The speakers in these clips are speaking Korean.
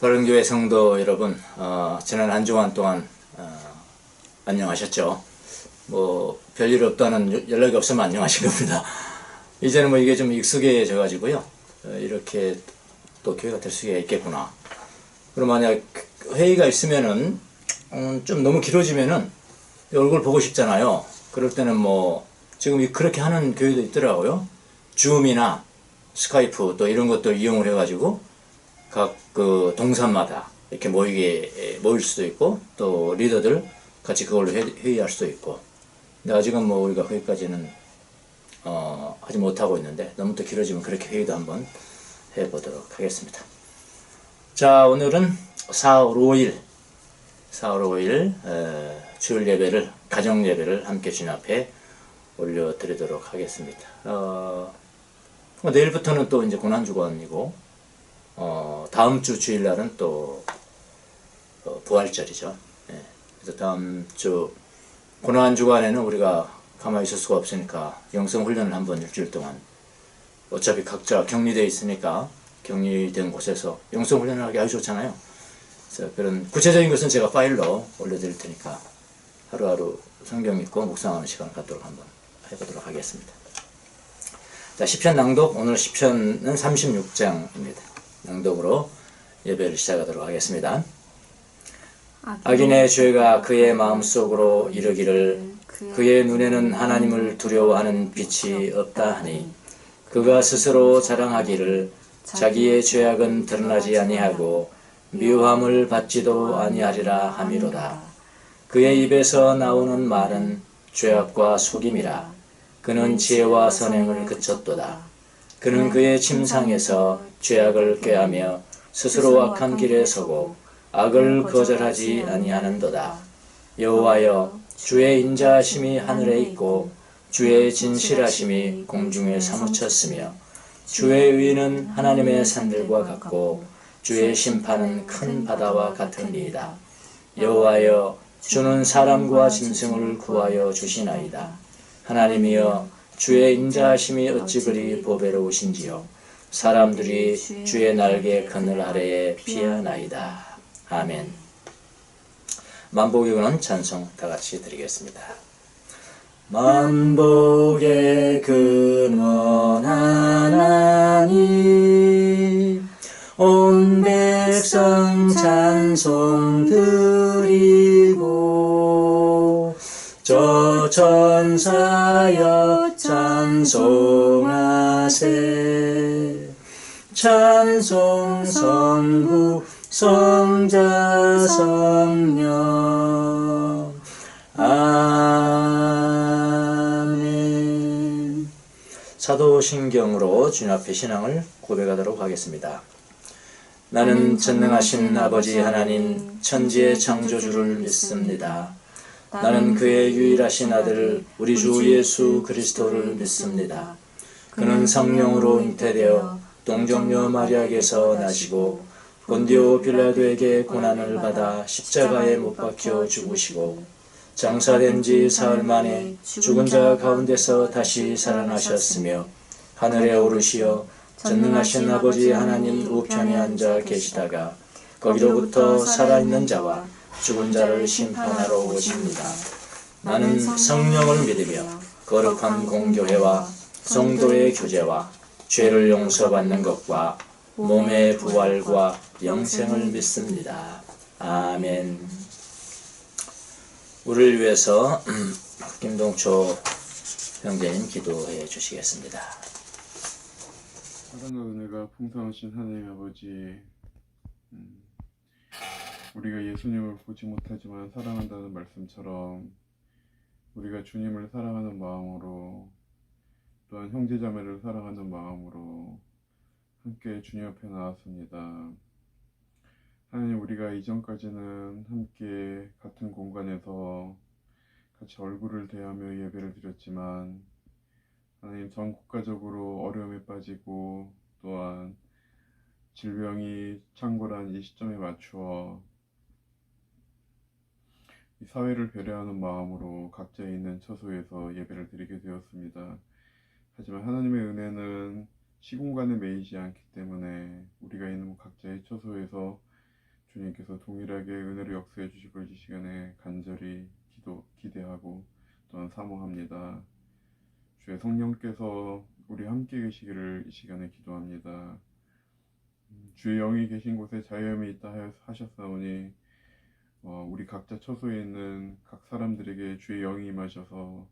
바른교회 성도 여러분, 지난 한 주간 동안 안녕하셨죠? 뭐 별일 없다는 연락이 없으면 안녕하신 겁니다. 이제는 뭐 이게 좀 익숙해져 가지고요, 이렇게 또 교회가 될 수가 있겠구나. 그럼 만약 회의가 있으면은 좀 너무 길어지면은 얼굴 보고 싶잖아요. 그럴 때는 뭐 지금 그렇게 하는 교회도 있더라고요. 줌이나 스카이프 또 이런 것들 이용을 해가지고 각 그 동산마다 이렇게 모일 수도 있고, 또 리더들 같이 그걸로 회의할 수도 있고. 근데 아직은 뭐 우리가 거기까지는 하지 못하고 있는데, 너무 또 길어지면 그렇게 회의도 한번 해보도록 하겠습니다. 자, 오늘은 4월 5일 주일 예배를, 가정 예배를 함께 주님 앞에 올려드리도록 하겠습니다. 내일부터는 또 이제 고난주간이고, 다음 주 주일날은 또 부활절이죠. 예. 그래서 다음 주 고난주간에는 우리가 가만히 있을 수가 없으니까 영성훈련을 한번 일주일 동안, 어차피 각자 격리되어 있으니까 격리된 곳에서 영성훈련을 하기 아주 좋잖아요. 그래서 그런 구체적인 것은 제가 파일로 올려드릴 테니까 하루하루 성경 읽고 묵상하는 시간을 갖도록 한번 해보도록 하겠습니다. 자, 시편 낭독, 오늘 시편은 36장입니다. 낭독으로 예배를 시작하도록 하겠습니다. 악인의 죄가 그의 마음속으로 이르기를 그의 눈에는 하나님을 두려워하는 빛이 없다 하니, 그가 스스로 자랑하기를 자기의 죄악은 드러나지 아니하고 미워함을 받지도 아니하리라 함이로다. 그의 입에서 나오는 말은 죄악과 속임이라. 그는 지혜와 선행을 그쳤도다. 그는 그의 침상에서 죄악을 꾀하며 스스로 악한 길에 서고 악을 거절하지 아니하는도다. 여호와여, 주의 인자하심이 하늘에 있고 주의 진실하심이 공중에 사무쳤으며, 주의 의는 하나님의 산들과 같고 주의 심판은 큰 바다와 같으니이다. 여호와여, 주는 사람과 짐승을 구하여 주시나이다. 하나님이여, 주의 인자하심이 어찌 그리 보배로우신지요. 사람들이 주의 날개 그늘 아래에 피하나이다. 아멘. 만복의 근원 찬송 다 같이 드리겠습니다. 만복의 근원 하나님, 온 백성 찬송 드리고 저 천사여 찬송하세. 찬송 성부 성자 성령 아멘. 사도신경으로 주님 앞에 신앙을 고백하도록 하겠습니다. 나는 전능하신 아버지 하나님 천지의 창조주를 믿습니다. 나는 그의 유일하신 아들 우리 주 예수 그리스도를 믿습니다. 그는 성령으로 잉태되어 동정녀 마리아에게서 나시고 본디오 빌라도에게 고난을 받아 십자가에 못 박혀 죽으시고 장사된 지 사흘 만에 죽은 자 가운데서 다시 살아나셨으며 하늘에 오르시어 전능하신 아버지 하나님 우편에 앉아 계시다가 거기로부터 살아있는 자와 죽은 자를 심판하러 오십니다. 나는 성령을 믿으며 거룩한 공교회와 성도의 교제와 죄를 용서받는 것과 몸의 부활과 영생을 믿습니다. 아멘. 우리를 위해서 김동초 형제님 기도해 주시겠습니다. 사랑과 은혜가 풍성하신 하나님 아버지, 우리가 예수님을 보지 못하지만 사랑한다는 말씀처럼 우리가 주님을 사랑하는 마음으로, 또한 형제자매를 사랑하는 마음으로 함께 주님 앞에 나왔습니다. 하나님, 우리가 이전까지는 함께 같은 공간에서 같이 얼굴을 대하며 예배를 드렸지만, 하나님, 전 국가적으로 어려움에 빠지고 또한 질병이 창궐한 이 시점에 맞추어 이 사회를 배려하는 마음으로 각자 있는 처소에서 예배를 드리게 되었습니다. 하지만 하나님의 은혜는 시공간에 매이지 않기 때문에 우리가 있는 각자의 처소에서 주님께서 동일하게 은혜로 역사해 주실 걸 이 시간에 간절히 기대하고 또한 사모합니다. 주의 성령께서 우리 함께 계시기를 이 시간에 기도합니다. 주의 영이 계신 곳에 자유함이 있다 하셨사오니 우리 각자 처소에 있는 각 사람들에게 주의 영이 임하셔서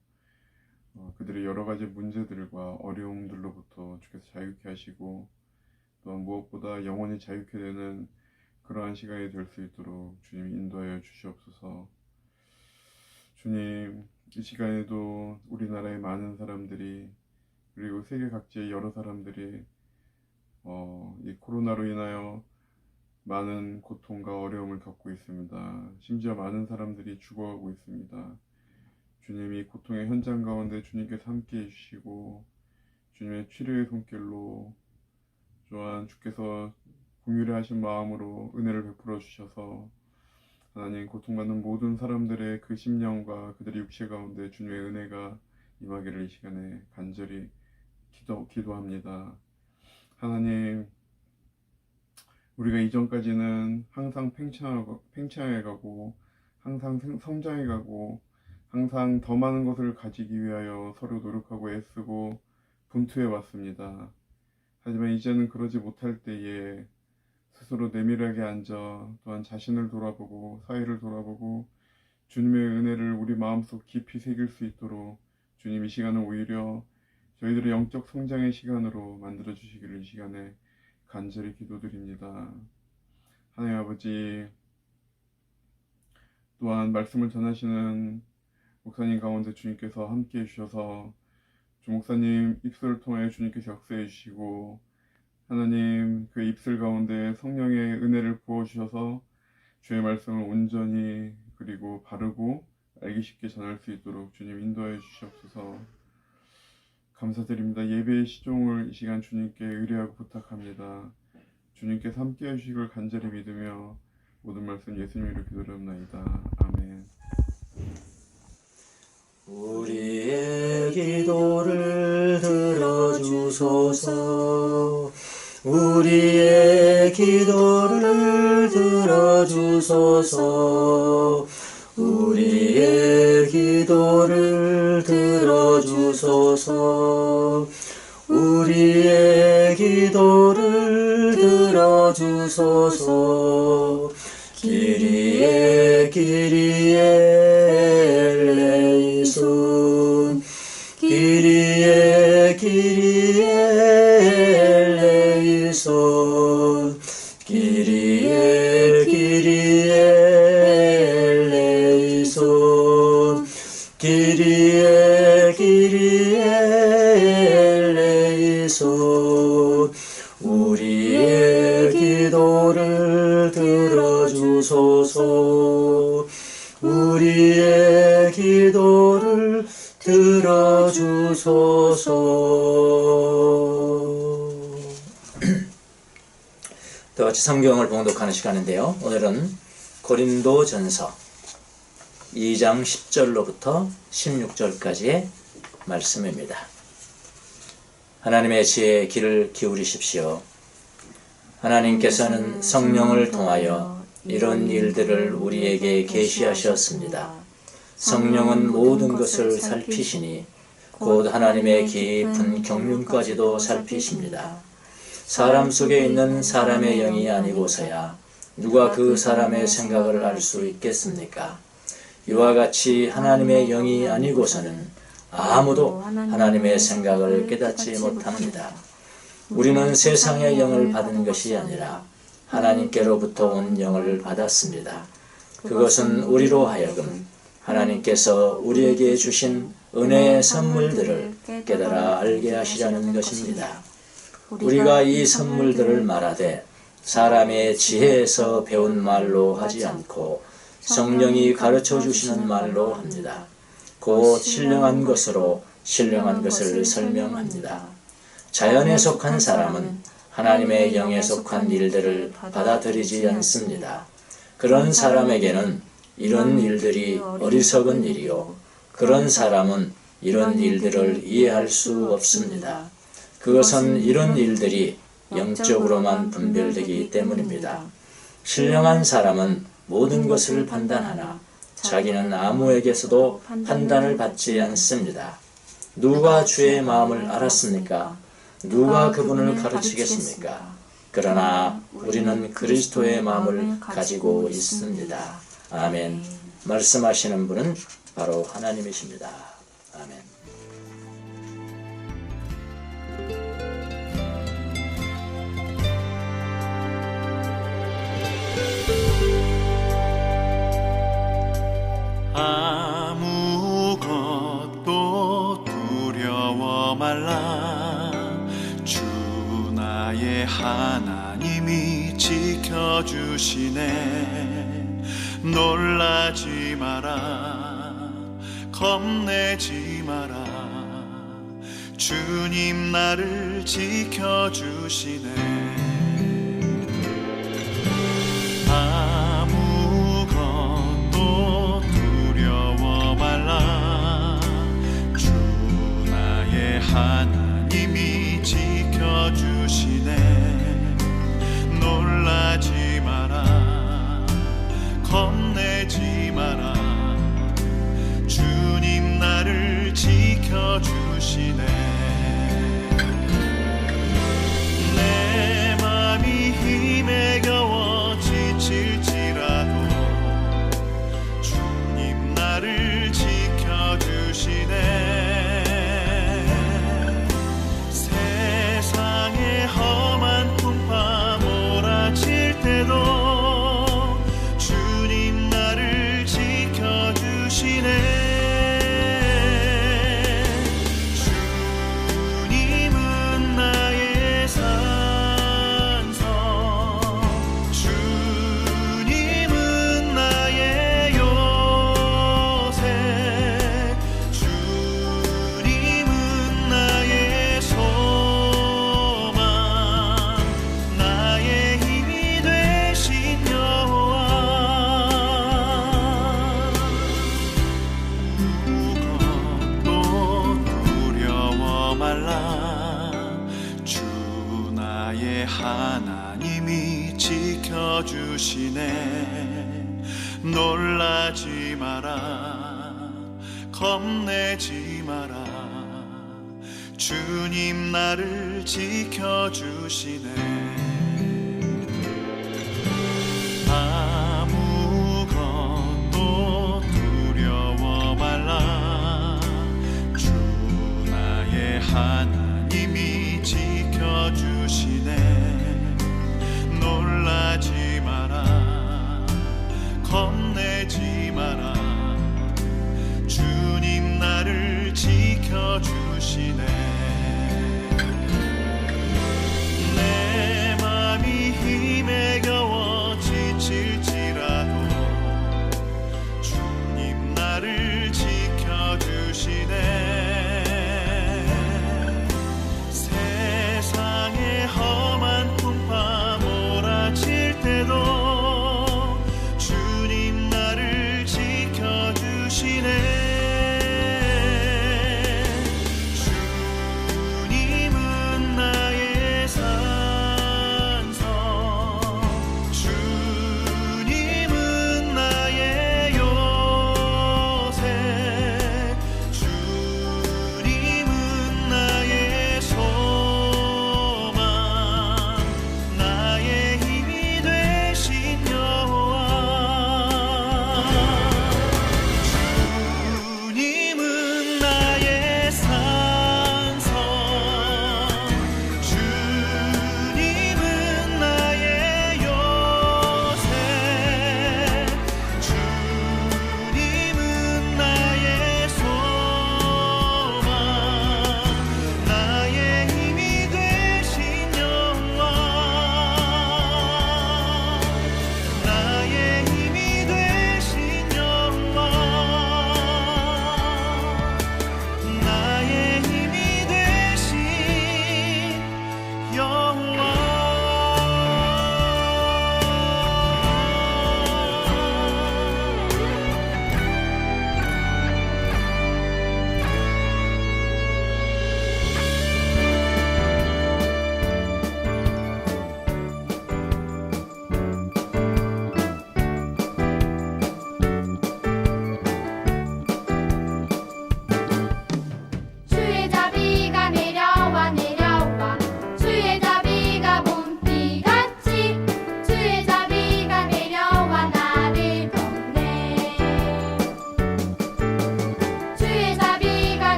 그들의 여러 가지 문제들과 어려움들로부터 주께서 자유케 하시고 또한 무엇보다 영원히 자유케 되는 그러한 시간이 될 수 있도록 주님 인도하여 주시옵소서. 주님, 이 시간에도 우리나라의 많은 사람들이 그리고 세계 각지의 여러 사람들이 이 코로나로 인하여 많은 고통과 어려움을 겪고 있습니다. 심지어 많은 사람들이 죽어가고 있습니다. 주님이 고통의 현장 가운데 주님께서 함께 해주시고 주님의 치료의 손길로 또한 주께서 긍휼히 하신 마음으로 은혜를 베풀어 주셔서 하나님 고통받는 모든 사람들의 그 심령과 그들의 육체 가운데 주님의 은혜가 임하기를 이 시간에 간절히 기도합니다. 하나님, 우리가 이전까지는 항상 팽창해가고 항상 성장해가고 항상 더 많은 것을 가지기 위하여 서로 노력하고 애쓰고 분투해 왔습니다. 하지만 이제는 그러지 못할 때에 스스로 내밀하게 앉아 또한 자신을 돌아보고 사회를 돌아보고 주님의 은혜를 우리 마음속 깊이 새길 수 있도록 주님 이 시간을 오히려 저희들의 영적 성장의 시간으로 만들어 주시기를 이 시간에 간절히 기도드립니다. 하나님 아버지, 또한 말씀을 전하시는 목사님 가운데 주님께서 함께 해주셔서 주 목사님 입술을 통하여 주님께서 역사해 주시고 하나님 그 입술 가운데 성령의 은혜를 부어주셔서 주의 말씀을 온전히 그리고 바르고 알기 쉽게 전할 수 있도록 주님 인도하여 주시옵소서. 감사드립니다. 예배의 시종을 이 시간 주님께 의뢰하고 부탁합니다. 주님께서 함께 해주시길 간절히 믿으며 모든 말씀 예수님으로 기도드립나이다. 아멘. 우리의 기도를 들어주소서. 우리의 기도를 들어주소서. 우리의 기도를 들어주소서. 우리의 기도를 들어주소서. 기리에 엘레이손. 기리에 엘레이손. 기리에 엘레이손. 기리에 엘레이손. 우리의 기도를 들어주소서. 우리의 기도를 들어주소서. 또같이 성경을 봉독하는 시간인데요. 오늘은 고린도전서 2장 10절로부터 16절까지의 말씀입니다. 하나님의 지혜의 귀를 기울이십시오. 하나님께서는 성령을 통하여 이런 일들을 우리에게 계시하셨습니다. 성령은 모든 것을 살피시니 곧 하나님의 깊은 경륜까지도 살피십니다. 사람 속에 있는 사람의 영이 아니고서야 누가 그 사람의 생각을 알 수 있겠습니까? 이와 같이 하나님의 영이 아니고서는 아무도 하나님의 생각을 깨닫지 못합니다. 우리는 세상의 영을 받은 것이 아니라 하나님께로부터 온 영을 받았습니다. 그것은 우리로 하여금 하나님께서 우리에게 주신 은혜의 선물들을 깨달아 알게 하시려는 것입니다. 우리가 이 선물들을 말하되 사람의 지혜에서 배운 말로 하지 않고 성령이 가르쳐 주시는 말로 합니다. 곧 신령한 것으로 신령한 것을 설명합니다. 자연에 속한 사람은 하나님의 영에 속한 일들을 받아들이지 않습니다. 그런 사람에게는 이런 일들이 어리석은 일이요, 그런 사람은 이런 일들을 이해할 수 없습니다. 그것은 이런 일들이 영적으로만 분별되기 때문입니다. 신령한 사람은 모든 것을 판단하나 자기는 아무에게서도 판단을 받지 않습니다. 누가 주의 마음을 알았습니까? 누가 그분을 가르치겠습니까? 그러나 우리는 그리스도의 마음을 가지고 있습니다. 아멘. 말씀하시는 분은 바로 하나님이십니다. 아멘. 아무것도 두려워 말라. 주 나의 하나님이 지켜주시네. 놀라지 마라. 겁내지 마라. 주님 나를 지켜주시네. 아무것도 두려워 말라. 주 나의 하나님이 지켜주시네. 놀라지 마라. 겁내지 마라. 주님 나를 지켜주시네. 내 맘이 힘에 겨워 지칠지라도 주님 나를 지켜주시네. 세상의 험한 풍파 몰아칠 때도 주님 나를 지켜주시네. 주님은 나의 산성, 주님은 나의 요새, 주님은 나의 소망, 나의 힘이 되신 여호와. 아무것도 두려워 말라. 주 나의 하나님이 지켜주시네. 놀라지 마라. 겁내지 마라. 주님 나를 지켜주시네. 아무것도 두려워 말라. 주 나의 하나님이 지켜주시네. 놀라지 마라. 겁내지 마라. 주님 나를 지켜주시네. 내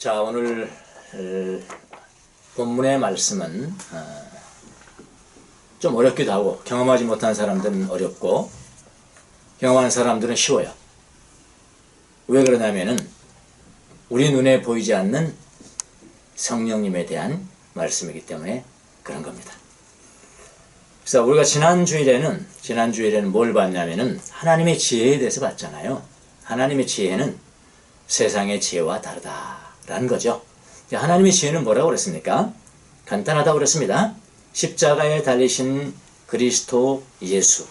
자, 오늘 본문의 말씀은 좀 어렵기도 하고 경험하지 못한 사람들은 어렵고 경험한 사람들은 쉬워요. 왜 그러냐면은 우리 눈에 보이지 않는 성령님에 대한 말씀이기 때문에 그런 겁니다. 그래서 우리가 지난주일에는 뭘 봤냐면은 하나님의 지혜에 대해서 봤잖아요. 하나님의 지혜는 세상의 지혜와 다르다라는 거죠. 하나님의 지혜는 뭐라고 그랬습니까? 간단하다고 그랬습니다. 십자가에 달리신 그리스도 예수.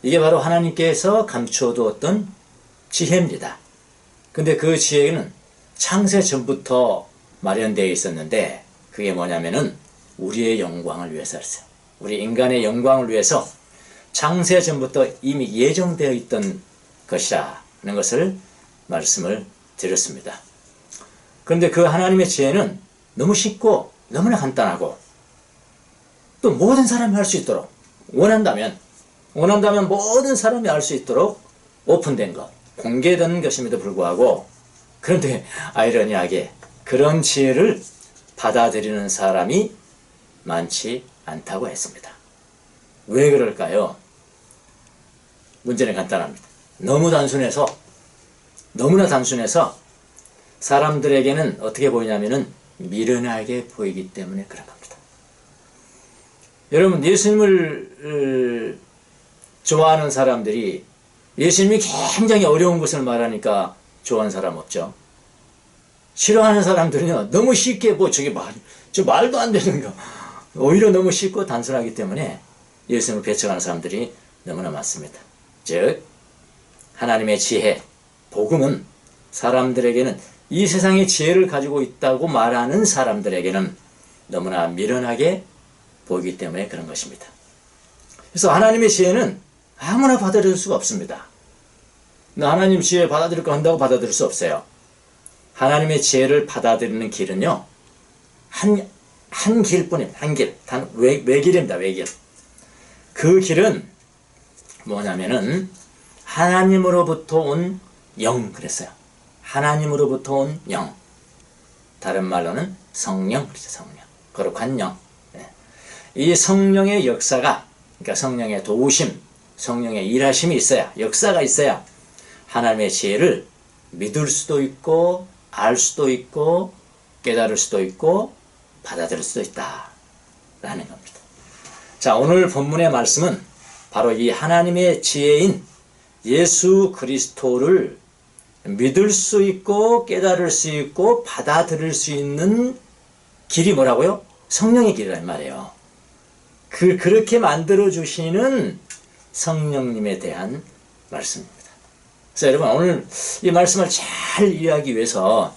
이게 바로 하나님께서 감춰두었던 지혜입니다. 근데 그 지혜는 창세 전부터 마련되어 있었는데 그게 뭐냐면은 우리의 영광을 위해서였어요. 우리 인간의 영광을 위해서 창세 전부터 이미 예정되어 있던 것이라는 것을 말씀을 드렸습니다. 그런데 그 하나님의 지혜는 너무 쉽고 너무나 간단하고 또 모든 사람이 할 수 있도록 원한다면 모든 사람이 할 수 있도록 오픈된 것, 공개된 것임에도 불구하고 그런데 아이러니하게 그런 지혜를 받아들이는 사람이 많지 않다고 했습니다. 왜 그럴까요? 문제는 간단합니다. 너무나 단순해서 사람들에게는 어떻게 보이냐면은 미련하게 보이기 때문에 그런 겁니다. 여러분, 예수님을 좋아하는 사람들이 예수님이 굉장히 어려운 것을 말하니까 좋아하는 사람 없죠. 싫어하는 사람들은요, 너무 쉽게 저 말도 안 되는 거. 오히려 너무 쉽고 단순하기 때문에 예수님을 배척하는 사람들이 너무나 많습니다. 즉, 하나님의 지혜, 복음은 사람들에게는 이 세상의 지혜를 가지고 있다고 말하는 사람들에게는 너무나 미련하게 보이기 때문에 그런 것입니다. 그래서 하나님의 지혜는 아무나 받아들일 수가 없습니다. 하나님 지혜 받아들일까 한다고 받아들일 수 없어요. 하나님의 지혜를 받아들이는 길은요, 한 길뿐입니다. 한 길. 외길입니다. 외길. 그 길은 뭐냐면은 하나님으로부터 온 영 그랬어요. 하나님으로부터 온 영. 다른 말로는 성령 그렇죠. 성령. 거룩한 영. 이 성령의 역사가, 그러니까 성령의 도우심, 성령의 일하심이 있어야, 역사가 있어야 하나님의 지혜를 믿을 수도 있고 알 수도 있고 깨달을 수도 있고 받아들일 수도 있다라는 겁니다. 자, 오늘 본문의 말씀은 바로 이 하나님의 지혜인 예수 그리스도를 믿을 수 있고 깨달을 수 있고 받아들일 수 있는 길이 뭐라고요? 성령의 길이란 말이에요. 그렇게 만들어주시는 성령님에 대한 말씀입니다. 그래서 여러분, 오늘 이 말씀을 잘 이해하기 위해서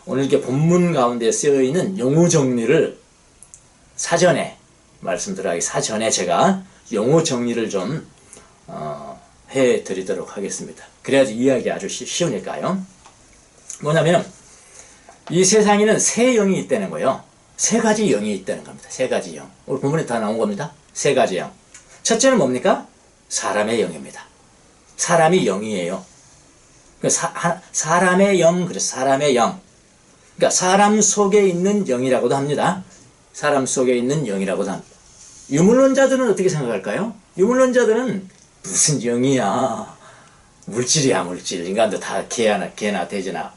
오늘 이렇게 본문 가운데 쓰여있는 용어 정리를 사전에 말씀드리기 사전에 제가 용어 정리를 좀 해드리도록 하겠습니다. 그래야지 이해하기 아주 쉬우니까요. 뭐냐면 이 세상에는 세 영이 있다는 거예요. 세 가지 영이 있다는 겁니다. 세 가지 영. 오늘 본문에 다 나온 겁니다. 세 가지 영. 첫째는 뭡니까? 사람의 영입니다. 사람이 영이에요. 사람의 영, 그래서 사람의 영. 그러니까 사람 속에 있는 영이라고도 합니다. 사람 속에 있는 영이라고도 합니다. 유물론자들은 어떻게 생각할까요? 유물론자들은 무슨 영이야. 물질이야, 물질. 인간도 다 개나 돼지나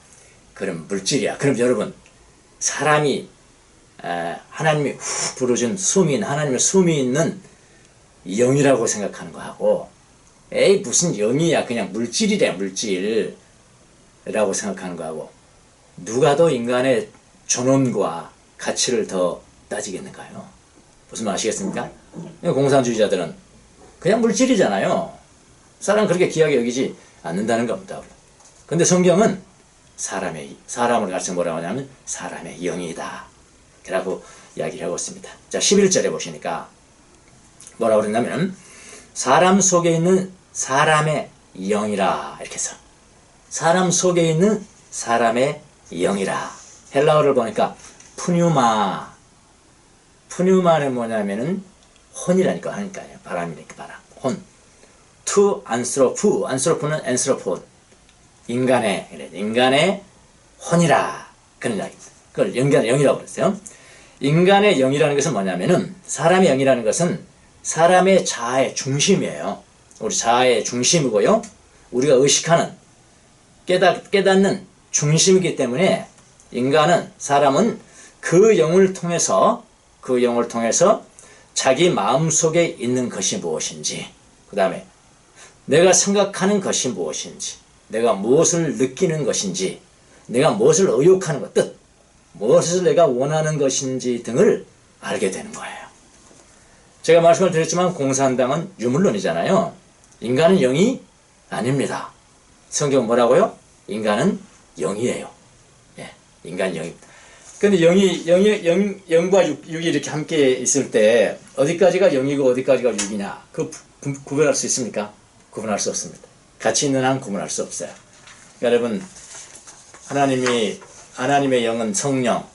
그런 물질이야. 그럼 여러분, 사람이 하나님이 훅 불어준 하나님의 숨이 있는 영이라고 생각하는 거하고, 에이 무슨 영이야, 그냥 물질이래, 물질 라고 생각하는 거하고, 누가 더 인간의 존엄과 가치를 더 따지겠는가요? 무슨 말 아시겠습니까? 공산주의자들은 그냥 물질이잖아요. 사람 그렇게 귀하게 여기지 않는다는 겁니다. 근데 성경은 사람을 가르쳐 뭐라고 하냐면 사람의 영이다 라고 이야기를 하고 있습니다. 자, 11절에 보시니까 뭐라고 그랬냐면 사람 속에 있는 사람의 영이라, 이렇게 해서 사람 속에 있는 사람의 영이라. 헬라어를 보니까 푸뉴마는 뭐냐면은 혼이라니까 하니까요. 바람이니까 바람. 혼. 투 안스로프는 엔스로폰. 인간의 혼이라. 그런 이야기입니다. 그걸 인간의 영이라고 그랬어요. 인간의 영이라는 것은 뭐냐면은, 사람의 영이라는 것은 사람의 자아의 중심이에요. 우리 자아의 중심이고요. 우리가 의식하는, 깨닫는 중심이기 때문에 사람은 그 영을 통해서 자기 마음속에 있는 것이 무엇인지, 그 다음에 내가 생각하는 것이 무엇인지, 내가 무엇을 느끼는 것인지, 내가 무엇을 의욕하는 것, 뜻, 무엇을 내가 원하는 것인지 등을 알게 되는 거예요. 제가 말씀을 드렸지만 공산당은 유물론이잖아요. 인간은 영이 아닙니다. 성경은 뭐라고요? 인간은 영이에요. 예, 인간 영입니다. 근데 영과 육이 이렇게 함께 있을 때 어디까지가 영이고 어디까지가 육이냐, 그 구분할 수 있습니까? 구분할 수 없습니다. 같이 있는 한 구분할 수 없어요. 그러니까 여러분, 하나님의 영은 성령이라고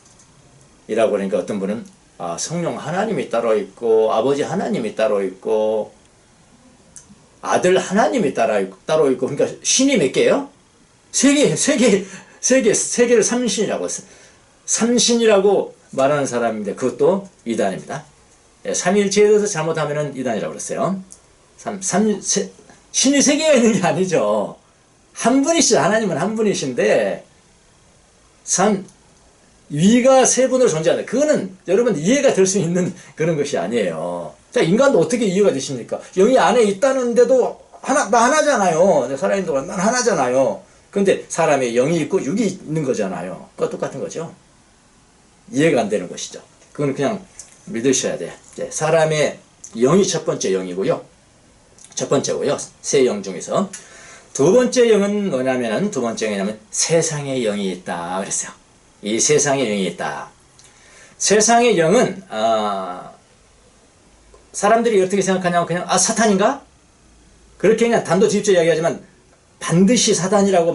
그러니까 어떤 분은 성령 하나님이 따로 있고 아버지 하나님이 따로 있고 아들 하나님이 따로 있고, 그러니까 신이 몇 개예요? 세 개를 삼신이라고 했어요. 삼신이라고 말하는 사람인데 그것도 이단입니다. 삼일체에 대해서 잘못하면 이단이라고 그랬어요. 신이 세 개가 있는 게 아니죠. 한 분이시죠. 하나님은 한 분이신데 위가 세 분으로 존재한다. 그거는 여러분 이해가 될 수 있는 그런 것이 아니에요. 자, 인간도 어떻게 이해가 되십니까? 영이 안에 있다는데도 나 하나잖아요. 살아있는 동안 난 하나잖아요. 그런데 사람의 영이 있고 육이 있는 거잖아요. 그거 똑같은 거죠. 이해가 안 되는 것이죠. 그건 그냥 믿으셔야 돼. 사람의 영이 첫 번째 영이고요. 첫 번째고요. 세 영 중에서 두 번째 영은 뭐냐면은, 세상의 영이 있다 그랬어요. 이 세상의 영이 있다. 세상의 영은 사람들이 어떻게 생각하냐면 그냥 사탄인가? 그렇게 그냥 단도직입적으로 이야기하지만 반드시 사탄이라고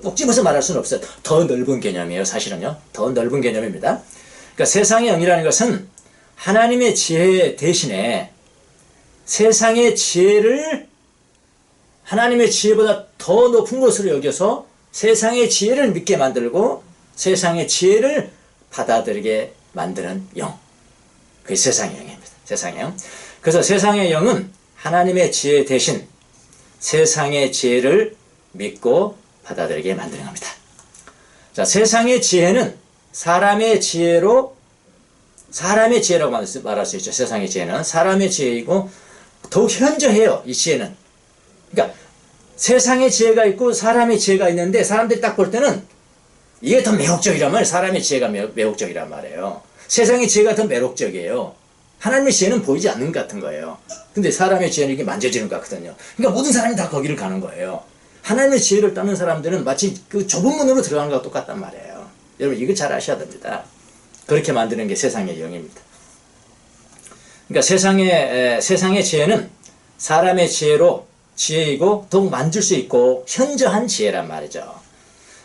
꼭 집어서 말할 수는 없어요. 더 넓은 개념이에요. 사실은요. 더 넓은 개념입니다. 그러니까 세상의 영이라는 것은 하나님의 지혜 대신에 세상의 지혜를 하나님의 지혜보다 더 높은 것으로 여겨서 세상의 지혜를 믿게 만들고 세상의 지혜를 받아들이게 만드는 영. 그게 세상의 영입니다. 세상의 영. 그래서 세상의 영은 하나님의 지혜 대신 세상의 지혜를 믿고 받아들이게 만드는 겁니다. 자, 세상의 지혜는 사람의 지혜라고 말할 수 있죠. 세상의 지혜는 사람의 지혜이고 더욱 현저해요. 이 지혜는. 그러니까 세상의 지혜가 있고 사람의 지혜가 있는데 사람들이 딱 볼 때는 이게 더 매혹적이라면 사람의 지혜가 매혹적이란 말이에요. 세상의 지혜가 더 매력적이에요. 하나님의 지혜는 보이지 않는 것 같은 거예요. 근데 사람의 지혜는 이게 만져지는 것 같거든요. 그러니까 모든 사람이 다 거기를 가는 거예요. 하나님의 지혜를 따는 사람들은 마치 그 좁은 문으로 들어가는 것과 똑같단 말이에요. 여러분 이거 잘 아셔야 됩니다. 그렇게 만드는 게 세상의 영입니다. 그러니까 세상의 지혜는 사람의 지혜이고 더욱 만질 수 있고 현저한 지혜란 말이죠.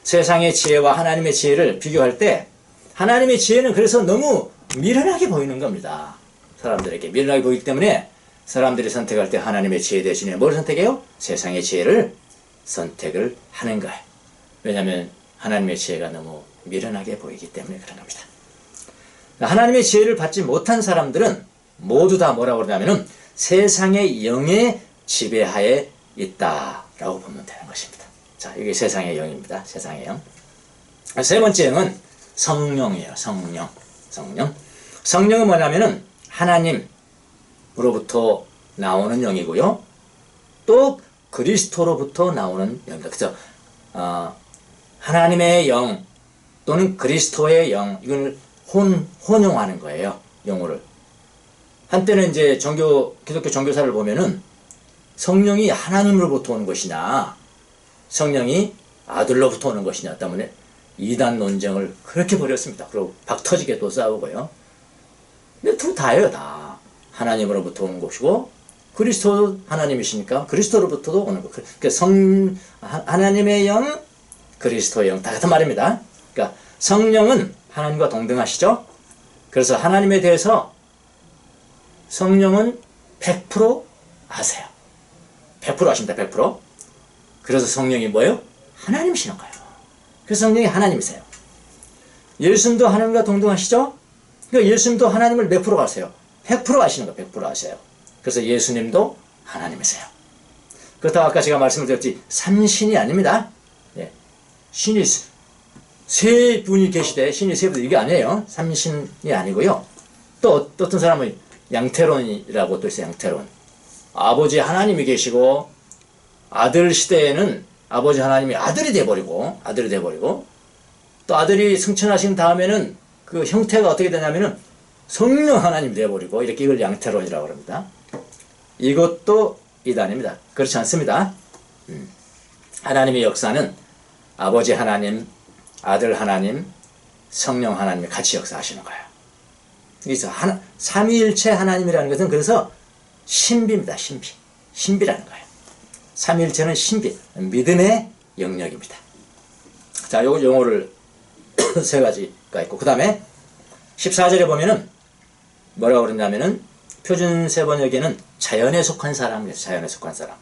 세상의 지혜와 하나님의 지혜를 비교할 때 하나님의 지혜는 그래서 너무 미련하게 보이는 겁니다. 사람들에게 미련하게 보이기 때문에 사람들이 선택할 때 하나님의 지혜 대신에 뭘 선택해요? 세상의 지혜를 선택을 하는 거예요. 왜냐하면 하나님의 지혜가 너무 미련하게 보이기 때문에 그런 겁니다. 하나님의 지혜를 받지 못한 사람들은 모두 다 뭐라고 그러냐면은 세상의 영의 지배하에 있다라고 보면 되는 것입니다. 자, 이게 세상의 영입니다. 세상의 영. 세 번째 영은 성령이에요. 성령은 뭐냐면은 하나님으로부터 나오는 영이고요. 또 그리스도로부터 나오는 영입니다. 그래서 하나님의 영 또는 그리스도의 영, 이걸 혼용하는 거예요. 용어를. 한때는 이제 기독교 종교사를 보면은 성령이 하나님으로부터 오는 것이냐, 성령이 아들로부터 오는 것이냐 때문에 이단 논쟁을 그렇게 벌였습니다. 그리고 박 터지게 또 싸우고요. 근데 둘 다예요, 다. 하나님으로부터 오는 것이고, 그리스도 하나님이시니까 그리스도로부터도 오는 것. 그러니까 하나님의 영, 그리스도의 영, 다 같은 말입니다. 그러니까 성령은 하나님과 동등하시죠? 그래서 하나님에 대해서 성령은 100% 아세요. 100% 아십니다, 100%. 그래서 성령이 뭐예요? 하나님이시는 거예요. 그래서 성령이 하나님이세요. 예수님도 하나님과 동등하시죠? 그러니까 예수님도 하나님을 몇 프로 아세요? 100% 아시는 거예요. 100% 아세요. 그래서 예수님도 하나님이세요. 그렇다고 아까 제가 말씀을 드렸지 삼신이 아닙니다. 예. 신이 세 분이 계시되 신이 세 분 이게 아니에요. 삼신이 아니고요. 또 어떤 사람은 양태론이라고 또 있어요. 양태론. 아버지 하나님이 계시고 아들 시대에는 아버지 하나님이 아들이 돼버리고 또 아들이 승천하신 다음에는 그 형태가 어떻게 되냐면은 성령 하나님이 돼버리고 이렇게 이걸 양태론이라고 합니다. 이것도 이단입니다. 그렇지 않습니다. 하나님의 역사는 아버지 하나님, 아들 하나님, 성령 하나님이 같이 역사하시는 거예요. 그래서 삼위일체 하나님이라는 것은 그래서 신비입니다. 신비라는 거예요. 삼위일체는 신비, 믿음의 영역입니다. 자, 요 용어를 세 가지가 있고 그 다음에 14절에 보면은 뭐라고 그러냐면은 표준 세번역에는 자연에 속한 사람이에요. 자연에 속한 사람.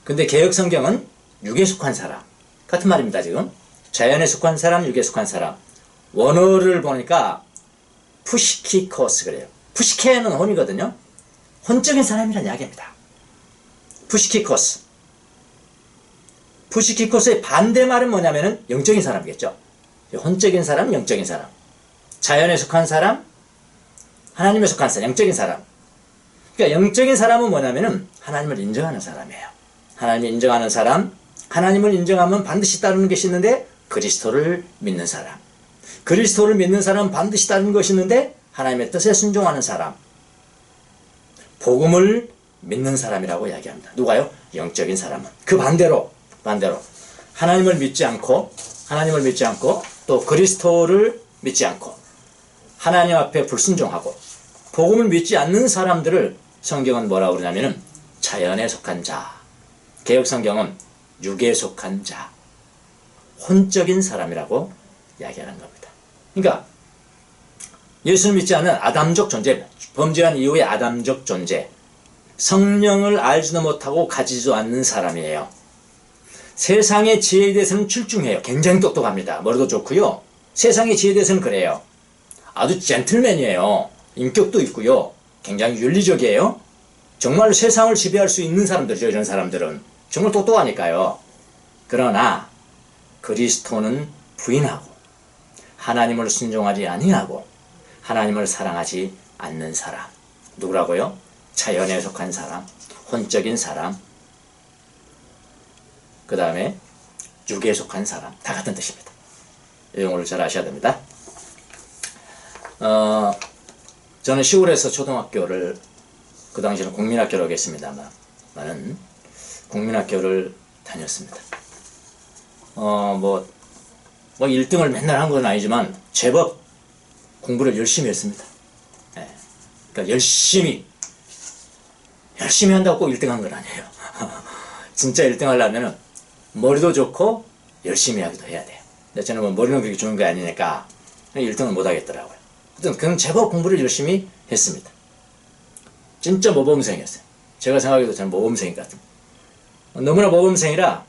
근데 개역 성경은 육에 속한 사람 같은 말입니다. 지금 자연에 속한 사람, 육에 속한 사람. 원어를 보니까 푸시키코스 그래요. 푸시케는 혼이거든요. 혼적인 사람이라는 이야기입니다. 푸시키코스. 푸시키코스의 반대말은 뭐냐면은 영적인 사람이겠죠. 혼적인 사람, 영적인 사람. 자연에 속한 사람, 하나님에 속한 사람, 영적인 사람. 그러니까 영적인 사람은 뭐냐면은 하나님을 인정하는 사람이에요. 하나님을 인정하는 사람, 하나님을 인정하면 반드시 따르는 것이 있는데 그리스도를 믿는 사람. 그리스도를 믿는 사람은 반드시 따르는 것이 있는데 하나님의 뜻에 순종하는 사람. 복음을 믿는 사람이라고 이야기합니다. 누가요? 영적인 사람은. 그 반대로 하나님을 믿지 않고 또 그리스도를 믿지 않고 하나님 앞에 불순종하고 복음을 믿지 않는 사람들을 성경은 뭐라고 그러냐면은 자연에 속한 자, 개역성경은 육에 속한 자, 혼적인 사람이라고 이야기하는 겁니다. 그러니까 예수를 믿지 않는 아담적 존재, 범죄한 이후의 아담적 존재, 성령을 알지도 못하고 가지지도 않는 사람이에요. 세상의 지혜에 대해서는 출중해요. 굉장히 똑똑합니다. 머리도 좋고요. 세상의 지혜에 대해서는 그래요. 아주 젠틀맨이에요. 인격도 있고요. 굉장히 윤리적이에요. 정말로 세상을 지배할 수 있는 사람들이죠. 이런 사람들은. 정말 똑똑하니까요. 그러나 그리스도는 부인하고 하나님을 순종하지 아니하고 하나님을 사랑하지 않는 사람. 누구라고요? 자연에 속한 사람, 혼적인 사람, 그 다음에 육에 속한 사람. 다 같은 뜻입니다. 이 용어를 잘 아셔야 됩니다. 저는 시골에서 초등학교를 그 당시에는 국민학교라고 했습니다만은 국민학교를 다녔습니다. 뭐 1등을 맨날 한 건 아니지만 제법 공부를 열심히 했습니다. 예. 그러니까 열심히 한다고 꼭 1등 한 건 아니에요. 진짜 1등 하려면 머리도 좋고 열심히 하기도 해야 돼요. 근데 저는 뭐 머리는 그렇게 좋은 게 아니니까 1등은 못 하겠더라고요. 하여튼 그건 제법 공부를 열심히 했습니다. 진짜 모범생이었어요. 제가 생각해도 저는 모범생 같은. 너무나 모범생이라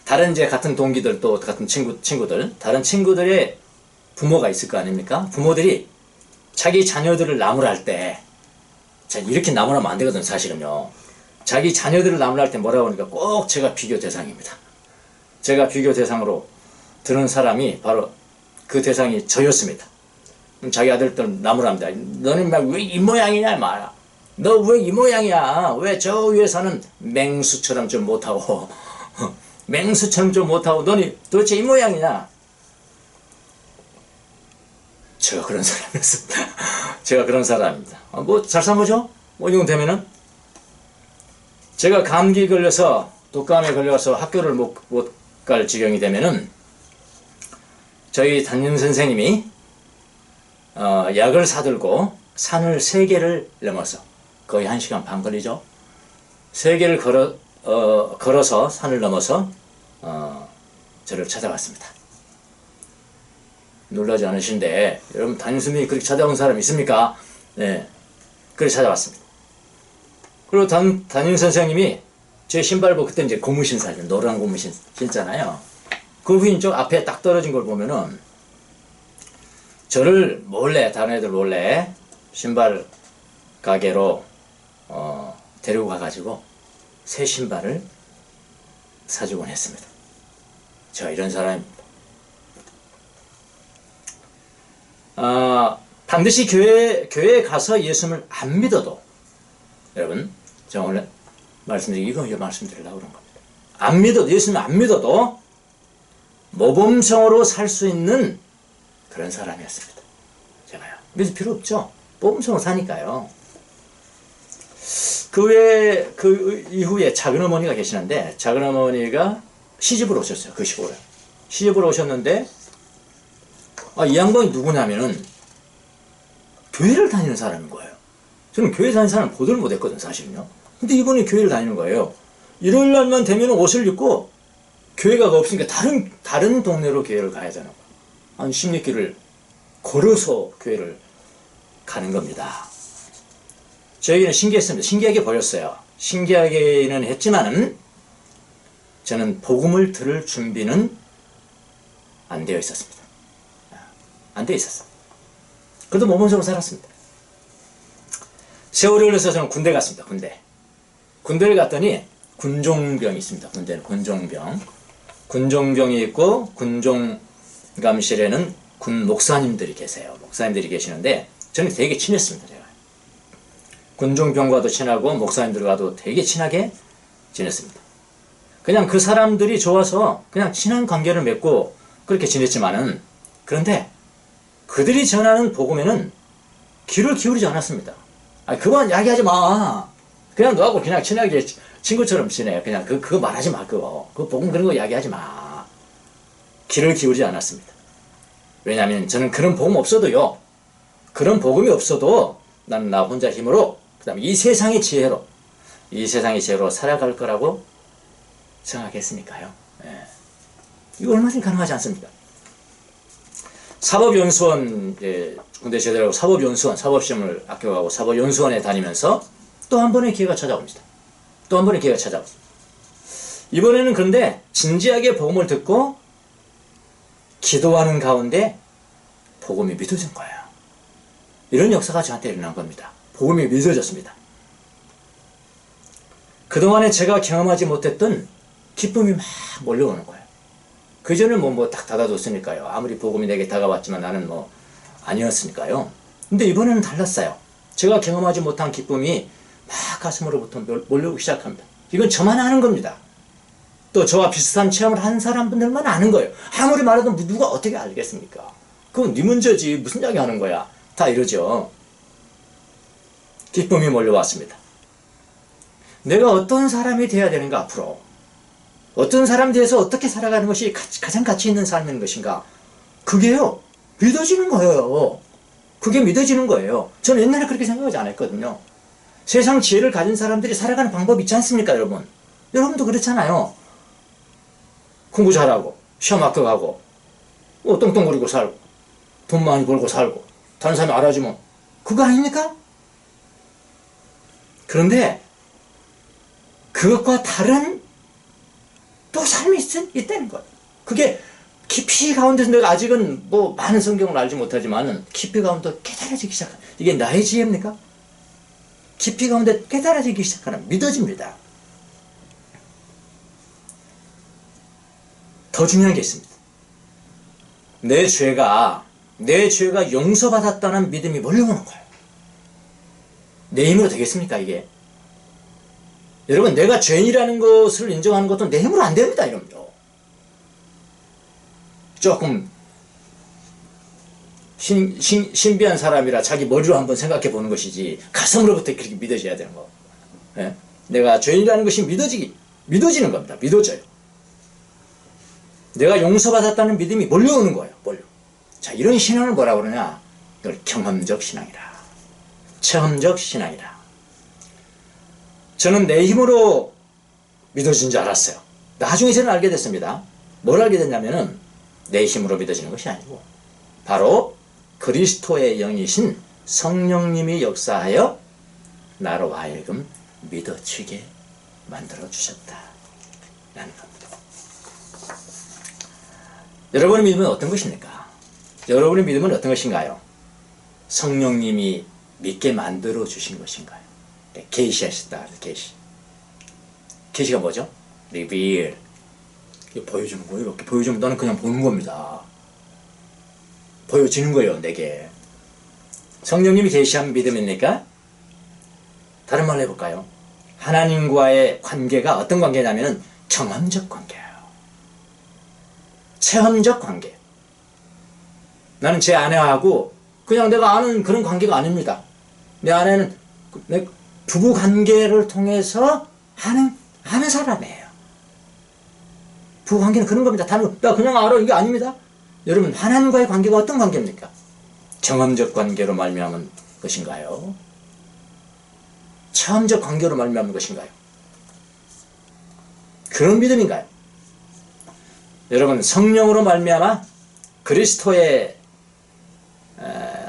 다른 이제 같은 동기들 또 같은 친구들 다른 친구들의 부모가 있을 거 아닙니까? 부모들이 자기 자녀들을 나무랄 때 이렇게 나무라면 안 되거든 사실은요. 자기 자녀들을 나무랄 때 뭐라고 하니까 꼭 제가 비교 대상입니다. 제가 비교 대상으로 드는 사람이 바로 그 대상이 저였습니다. 자기 아들들 나무랍니다. 너는 왜 이 모양이냐 말아. 너 왜 이 모양이야? 왜 저 위에 사는 맹수처럼 좀 못하고 맹수처럼 좀 못하고 너는 도대체 이 모양이냐? 제가 그런 사람이었습니다. 제가 그런 사람입니다. 뭐 잘 산 거죠? 뭐 이 정도 되면은 제가 감기 걸려서 독감에 걸려서 학교를 못 갈 지경이 되면은 저희 담임 선생님이 약을 사들고 산을 3개를 넘어서 거의 1시간 반 걸리죠. 3개를 걸어서 산을 넘어서 저를 찾아왔습니다. 놀라지 않으신데 여러분 담임 선생님이 그렇게 찾아온 사람 있습니까? 네, 그렇게 찾아왔습니다. 그리고 담임 선생님이 제 신발 보고 그때 이제 고무 신사죠. 노란 고무 신잖아요. 그 부인 쪽 앞에 딱 떨어진 걸 보면은 저를 몰래, 다른 애들 몰래 신발 가게로 데리고 가가지고 새 신발을 사주곤 했습니다. 제가 이런 사람입니다. 반드시 교회에 가서 예수님을 안 믿어도, 여러분, 제가 오늘 말씀드리려고 그런 겁니다. 안 믿어도, 예수님을 안 믿어도 모범성으로 살 수 있는 그런 사람이었습니다. 제가요. 믿을 필요 없죠. 모범성으로 사니까요. 그 이후에 작은 어머니가 계시는데, 작은 어머니가 시집을 오셨어요. 그 시골에. 시집을 오셨는데, 이 양반이 누구냐면은, 교회를 다니는 사람인 거예요. 저는 교회 다니는 사람 보들 못했거든, 사실은요. 근데 이분이 교회를 다니는 거예요. 일요일 날만 되면 옷을 입고, 교회가 없으니까 다른 동네로 교회를 가야 되는 거예요. 한 16km를 걸어서 교회를 가는 겁니다. 저에게는 신기했습니다. 신기하게 보였어요. 신기하게는 했지만은 저는 복음을 들을 준비는 안 되어 있었습니다. 안 되어 있었어요. 그래도 모범적으로 살았습니다. 세월이 흘러서 저는 군대 갔습니다. 군대를 갔더니 군종병이 있습니다. 군대는 군종병이 있고 군종감실에는 군 목사님들이 계세요. 목사님들이 계시는데 저는 되게 친했습니다. 제가 군종병과도 친하고 목사님들과도 되게 친하게 지냈습니다. 그냥 그 사람들이 좋아서 그냥 친한 관계를 맺고 그렇게 지냈지만은, 그런데 그들이 전하는 복음에는 귀를 기울이지 않았습니다. 그건 이야기하지 마. 그냥 너하고 그냥 친하게 친구처럼 지내. 그냥 그거 말하지 마. 그거 복음 그런 거 이야기하지 마. 귀를 기울이지 않았습니다. 왜냐하면 저는 그런 복음 없어도요. 그런 복음이 없어도 나는 나 혼자 힘으로, 그 다음에 이 세상의 지혜로 살아갈 거라고 생각했으니까요. 예. 이거 얼마든지 가능하지 않습니까? 사법연수원, 군대 제대로 사법연수원, 사법시험을 합격하고 사법연수원에 다니면서 또 한 번의 기회가 찾아옵니다. 이번에는 그런데 진지하게 복음을 듣고 기도하는 가운데 복음이 믿어진 거예요. 이런 역사가 저한테 일어난 겁니다. 복음이 믿어졌습니다. 그동안에 제가 경험하지 못했던 기쁨이 막 몰려오는 거예요. 그전에는 뭐 딱 닫아뒀으니까요. 아무리 복음이 내게 다가왔지만 나는 뭐 아니었으니까요. 근데 이번에는 달랐어요. 제가 경험하지 못한 기쁨이 막 가슴으로부터 몰려오기 시작합니다. 이건 저만 아는 겁니다. 또 저와 비슷한 체험을 한 사람들만 아는 거예요. 아무리 말해도 누가 어떻게 알겠습니까? 그건 네 문제지. 무슨 이야기 하는 거야. 다 이러죠. 기쁨이 몰려왔습니다. 내가 어떤 사람이 되어야 되는가, 앞으로. 어떤 사람에 대해서 어떻게 살아가는 것이 가장 가치 있는 삶인 것인가. 그게요, 믿어지는 거예요. 그게 믿어지는 거예요. 저는 옛날에 그렇게 생각하지 않았거든요. 세상 지혜를 가진 사람들이 살아가는 방법이 있지 않습니까, 여러분? 여러분도 그렇잖아요. 공부 잘하고, 시험 합격하고, 똥똥거리고 살고, 돈 많이 벌고 살고, 다른 사람이 알아주면, 그거 아닙니까? 그런데, 그것과 다른 또 삶이 있다는 거예요. 그게 깊이 가운데서 내가 아직은 뭐 많은 성경을 알지 못하지만은 깊이 가운데 깨달아지기 시작하는, 이게 나의 지혜입니까? 깊이 가운데 깨달아지기 시작하는, 믿어집니다. 더 중요한 게 있습니다. 내 죄가 용서받았다는 믿음이 몰려오는 거예요. 내 힘으로 되겠습니까, 이게? 여러분, 내가 죄인이라는 것을 인정하는 것도 내 힘으로 안 됩니다, 이러면요. 조금 신비한 사람이라 자기 머리로 한번 생각해 보는 것이지, 가슴으로부터 그렇게 믿어져야 되는 거. 예? 내가 죄인이라는 것이 믿어지는 겁니다. 믿어져요. 내가 용서받았다는 믿음이 몰려오는 거예요. 자, 이런 신앙을 뭐라고 그러냐? 이걸 경험적 신앙이라. 체험적 신앙이라. 저는 내 힘으로 믿어진 줄 알았어요. 나중에 저는 알게 됐습니다. 뭘 알게 됐냐면은, 내 힘으로 믿어지는 것이 아니고, 바로 그리스도의 영이신 성령님이 역사하여 나로 하여금 믿어지게 만들어 주셨다 라는 겁니다. 여러분의 믿음은 어떤 것입니까? 여러분의 믿음은 어떤 것인가요? 성령님이 믿게 만들어 주신 것인가요? 계시하셨다. 계시가 뭐죠? reveal. 보여주는 거예요. 이렇게 보여주면 나는 그냥 보는 겁니다. 보여지는 거예요, 내게. 성령님이 계시한 믿음입니까? 다른 말로 해볼까요? 하나님과의 관계가 어떤 관계냐면은 경험적 관계예요. 체험적 관계. 나는 제 아내하고 그냥 내가 아는 그런 관계가 아닙니다. 내 아내는 내 부부 관계를 통해서 아는 사람이에요. 부부 관계는 그런 겁니다. 나 그냥 알아. 이게 아닙니다. 여러분, 하나님과의 관계가 어떤 관계입니까? 경험적 관계로 말미암은 것인가요? 체험적 관계로 말미암은 것인가요? 그런 믿음인가요? 여러분, 성령으로 말미암아 그리스도의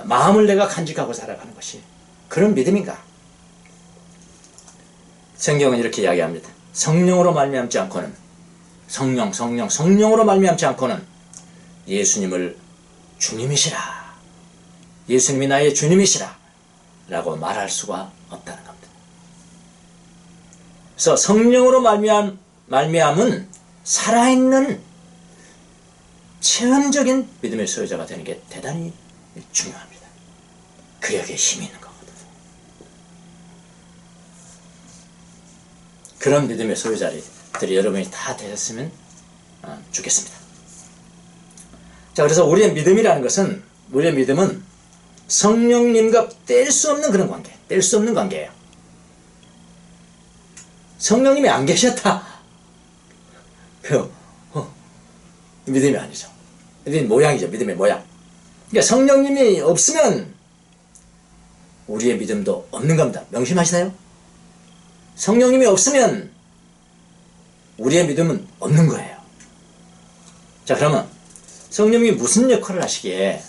마음을 내가 간직하고 살아가는 것이 그런 믿음인가? 성경은 이렇게 이야기합니다. 성령으로 말미암지 않고는 성령으로 말미암지 않고는 예수님을 주님이시라, 예수님이 나의 주님이시라 라고 말할 수가 없다는 겁니다. 그래서 성령으로 말미암은 살아있는 체험적인 믿음의 소유자가 되는 게 대단히 중요합니다. 그력에 힘이 있는 거거든요. 그런 믿음의 소유자들이 여러분이 다 되셨으면 좋겠습니다. 자, 그래서 우리의 믿음이라는 것은, 우리의 믿음은 성령님과 뗄 수 없는 그런 관계, 뗄 수 없는 관계예요. 성령님이 안 계셨다. 믿음이 아니죠. 믿음의 모양이죠. 믿음의 모양. 그러니까 성령님이 없으면 우리의 믿음도 없는 겁니다. 명심하시나요? 성령님이 없으면 우리의 믿음은 없는 거예요. 자, 그러면 성령님이 무슨 역할을 하시기에,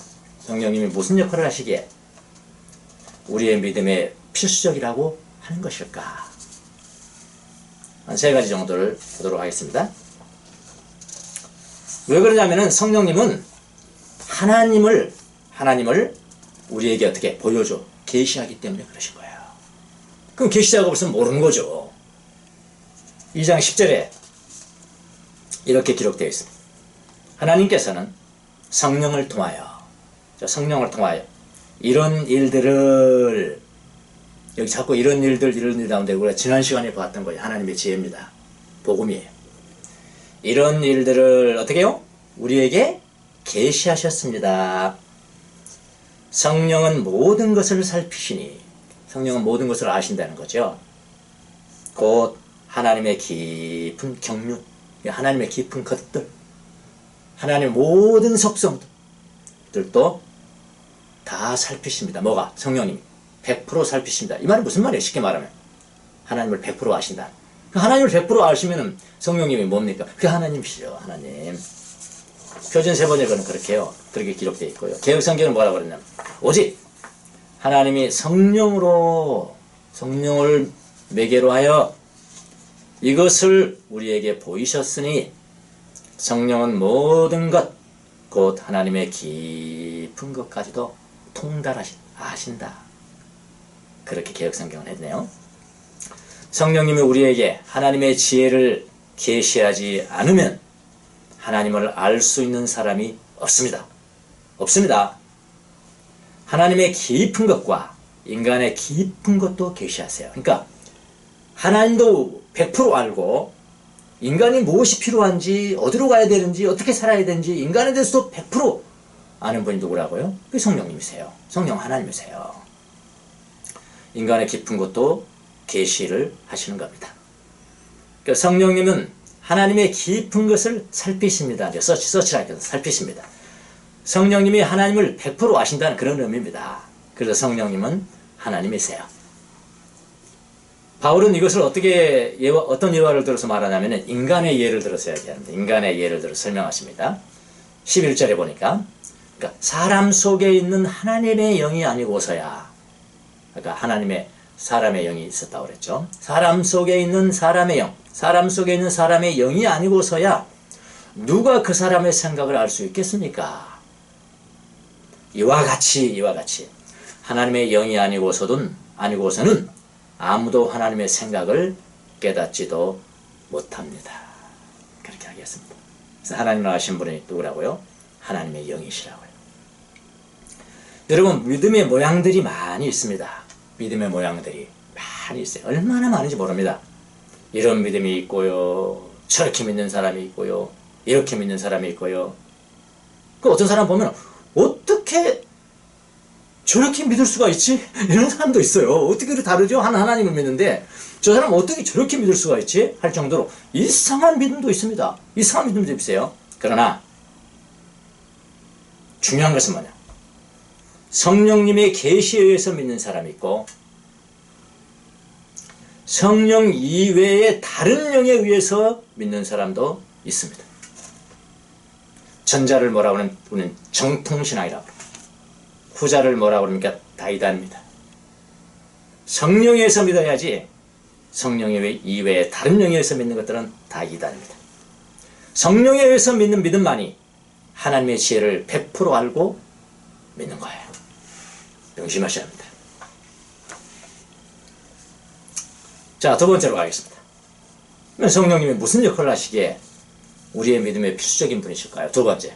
우리의 믿음에 필수적이라고 하는 것일까? 한 3가지 정도를 보도록 하겠습니다. 왜 그러냐면은 성령님은 하나님을 우리에게 어떻게 보여줘, 계시하기 때문에 그러신 거예요. 그럼 계시자가 없으면 모르는 거죠. 2장 10절에 이렇게 기록되어 있습니다. 하나님께서는 성령을 통하여 이런 일들을, 여기 자꾸 이런 일들 나오는데 우리가 지난 시간에 봤던 거예요. 하나님의 지혜입니다. 복음이에요. 이런 일들을 어떻게 해요? 우리에게 계시하셨습니다. 성령은 모든 것을 살피시니, 성령은 모든 것을 아신다는 거죠. 곧 하나님의 깊은 경륜, 하나님의 깊은 것들, 하나님의 모든 속성들도 다 살피십니다. 뭐가? 성령님이 100% 살피십니다. 이 말은 무슨 말이에요? 쉽게 말하면 하나님을 100% 아신다. 하나님을 100% 아시면은 성령님이 뭡니까? 그 하나님이시죠. 하나님. 표준 세번역은 그렇게 기록되어 있고요. 개혁성경은 뭐라고 그랬냐면, 오직 하나님이 성령을 매개로 하여 이것을 우리에게 보이셨으니 성령은 모든 것, 곧 하나님의 깊은 것까지도 아신다. 그렇게 개혁성경은 했네요. 성령님이 우리에게 하나님의 지혜를 계시하지 않으면 하나님을 알 수 있는 사람이 없습니다. 하나님의 깊은 것과 인간의 깊은 것도 계시하세요. 그러니까 하나님도 100% 알고, 인간이 무엇이 필요한지, 어디로 가야 되는지, 어떻게 살아야 되는지 인간에 대해서도 100% 아는 분이 누구라고요? 그게 성령님이세요. 성령 하나님이세요. 인간의 깊은 것도 계시를 하시는 겁니다. 그러니까 성령님은 하나님의 깊은 것을 살피십니다. 서치라 해서 살피십니다. 성령님이 하나님을 100% 아신다는 그런 의미입니다. 그래서 성령님은 하나님이세요. 바울은 이것을 어떤 예화를 들어서 말하냐면 인간의 예를 들어서 이야기합니다. 인간의 예를 들어서 설명하십니다. 11절에 보니까, 그러니까 사람 속에 있는 하나님의 영이 아니고서야, 그러니까 하나님의 사람의 영이 있었다고 그랬죠. 사람 속에 있는 사람의 영, 사람 속에 있는 사람의 영이 아니고서야 누가 그 사람의 생각을 알 수 있겠습니까? 이와 같이 하나님의 영이 아니고서는 아무도 하나님의 생각을 깨닫지도 못합니다. 그렇게 하겠습니다. 그래서 하나님 나라신 분이 누구라고요? 하나님의 영이시라고요. 여러분, 믿음의 모양들이 많이 있습니다. 믿음의 모양들이 많이 있어요. 얼마나 많은지 모릅니다. 이런 믿음이 있고요, 저렇게 믿는 사람이 있고요, 이렇게 믿는 사람이 있고요. 그 어떤 사람 보면 어떻게 저렇게 믿을 수가 있지? 이런 사람도 있어요. 어떻게 그렇게 다르죠? 하나님을 믿는데 저 사람 어떻게 저렇게 믿을 수가 있지? 할 정도로 이상한 믿음도 있습니다. 이상한 믿음도 있어요. 그러나 중요한 것은 뭐냐? 성령님의 계시에 의해서 믿는 사람이 있고 성령 이외의 다른 영에 의해서 믿는 사람도 있습니다. 전자를 뭐라고 하면 우리는 정통신앙이라고 합니다. 후자를 뭐라고 그럽니까? 다이다입니다. 성령에서 믿어야지 성령 이외에 다른 영에 의해서 믿는 것들은 다 이단입니다. 성령에 의해서 믿는 믿음만이 하나님의 지혜를 100% 알고 믿는 거예요. 명심하셔야 합니다. 자, 두 번째로 가겠습니다. 성령님이 무슨 역할을 하시기에 우리의 믿음의 필수적인 분이실까요? 두 번째,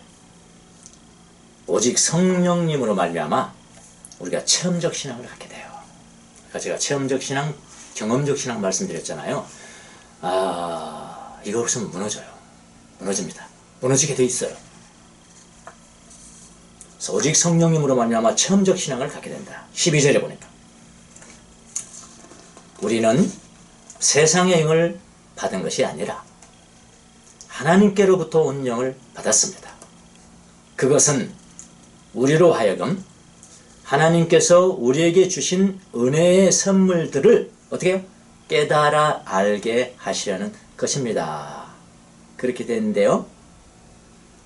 오직 성령님으로 말미암아 우리가 체험적 신앙을 갖게 돼요. 그러니까 제가 체험적 신앙, 경험적 신앙 말씀드렸잖아요. 이거 없으면 무너져요. 무너집니다. 무너지게 돼 있어요. 그래서 오직 성령님으로 말미암아 체험적 신앙을 갖게 된다. 12절에 보니까 우리는 세상의 영을 받은 것이 아니라 하나님께로부터 온 영을 받았습니다. 그것은 우리로 하여금 하나님께서 우리에게 주신 은혜의 선물들을 어떻게 해요? 깨달아 알게 하시려는 것입니다. 그렇게 되는데요.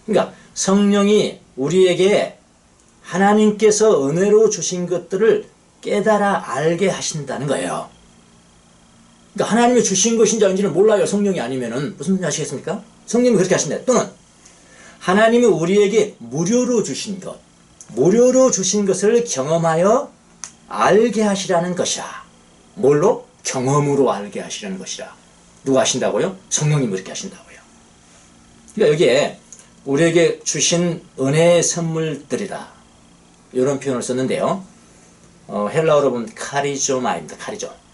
그러니까 성령이 우리에게 하나님께서 은혜로 주신 것들을 깨달아 알게 하신다는 거예요. 그러니까 하나님이 주신 것인지 아닌지는 몰라요. 성령이 아니면은. 무슨 말인지 아시겠습니까? 성령이 그렇게 하신다. 또는 하나님이 우리에게 무료로 주신 것, 무료로 주신 것을 경험하여 알게 하시라는 것이야. 뭘로? 경험으로 알게 하시라는 것이라. 누가 하신다고요? 성령님이 그렇게 하신다고요. 그러니까 여기에 우리에게 주신 은혜의 선물들이다. 이런 표현을 썼는데요. 헬라어로 보면 카리조마입니다.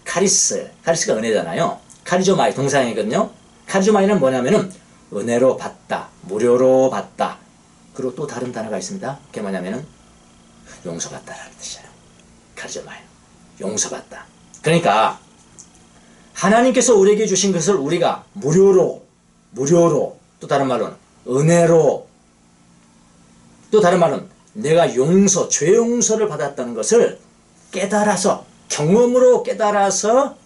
카리스가 은혜잖아요. 카리조마이 동사형이거든요. 카리조마이는 뭐냐면은 은혜로 받다, 무료로 받다. 그리고 또 다른 단어가 있습니다. 그게 뭐냐면은 용서받다라는 뜻이에요. 카리조마이, 용서받다. 그러니까 하나님께서 우리에게 주신 것을 우리가 무료로, 또 다른 말로는 은혜로, 또 다른 말로는 내가 죄 용서를 받았다는 것을 깨달아서, 경험으로 깨달아서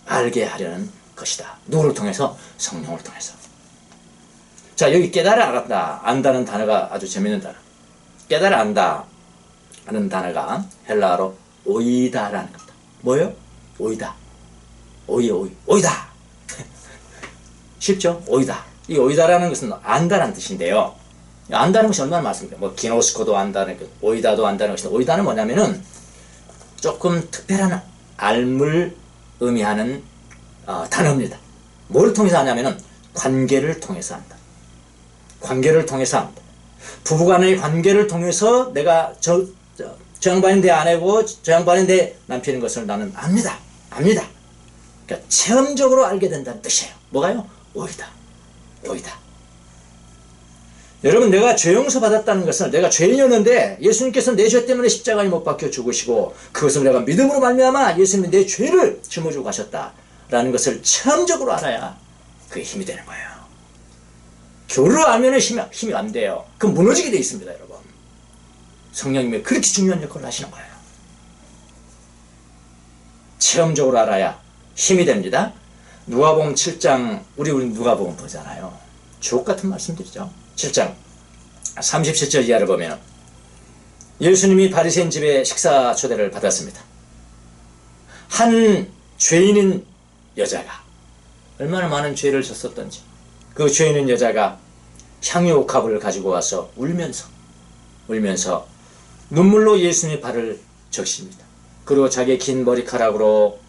알게 하려는 것이다. 누구를 통해서? 성령을 통해서. 자, 여기 깨달아 알았다, 안다는 단어가 아주 재밌는 단어. 깨달아 안다 하는 단어가 헬라어로 오이다라는 겁니다. 뭐예요? 오이다. 오이다. 쉽죠? 오이다. 이 오이다라는 것은 안다라는 뜻인데요. 안다는 것이 얼마나 많습니까? 뭐 기노스코도 안다는 것, 오이다도 안다는 것인데, 오이다는 뭐냐면은 조금 특별한 알물 의미하는 단어입니다. 뭘 통해서 하냐면은 관계를 통해서 한다. 관계를 통해서 합니다. 부부간의 관계를 통해서 내가 저 양반이 내 아내고 저 양반이 내 남편인 것을 나는 압니다. 그러니까 체험적으로 알게 된다는 뜻이에요. 뭐가요? 오이다. 여러분, 내가 죄 용서 받았다는 것은 내가 죄인이었는데 예수님께서 내 죄 때문에 십자가에 못 박혀 죽으시고 그것을 내가 믿음으로 말미암아 예수님이 내 죄를 짊어지고 가셨다라는 것을 체험적으로 알아야 그게 힘이 되는 거예요. 교를 알면 힘이 안 돼요. 그럼 무너지게 돼 있습니다, 여러분. 성령님이 그렇게 중요한 역할을 하시는 거예요. 체험적으로 알아야 힘이 됩니다. 누가복음 7장, 우리 누가복음 보잖아요. 주옥 같은 말씀드리죠. 7장 37절 이하를 보면 예수님이 바리새인 집에 식사 초대를 받았습니다. 한 죄인인 여자가 얼마나 많은 죄를 졌었던지 그 죄인인 여자가 향유옥합을 가지고 와서 울면서 눈물로 예수님의 발을 적십니다. 그리고 자기의 긴 머리카락으로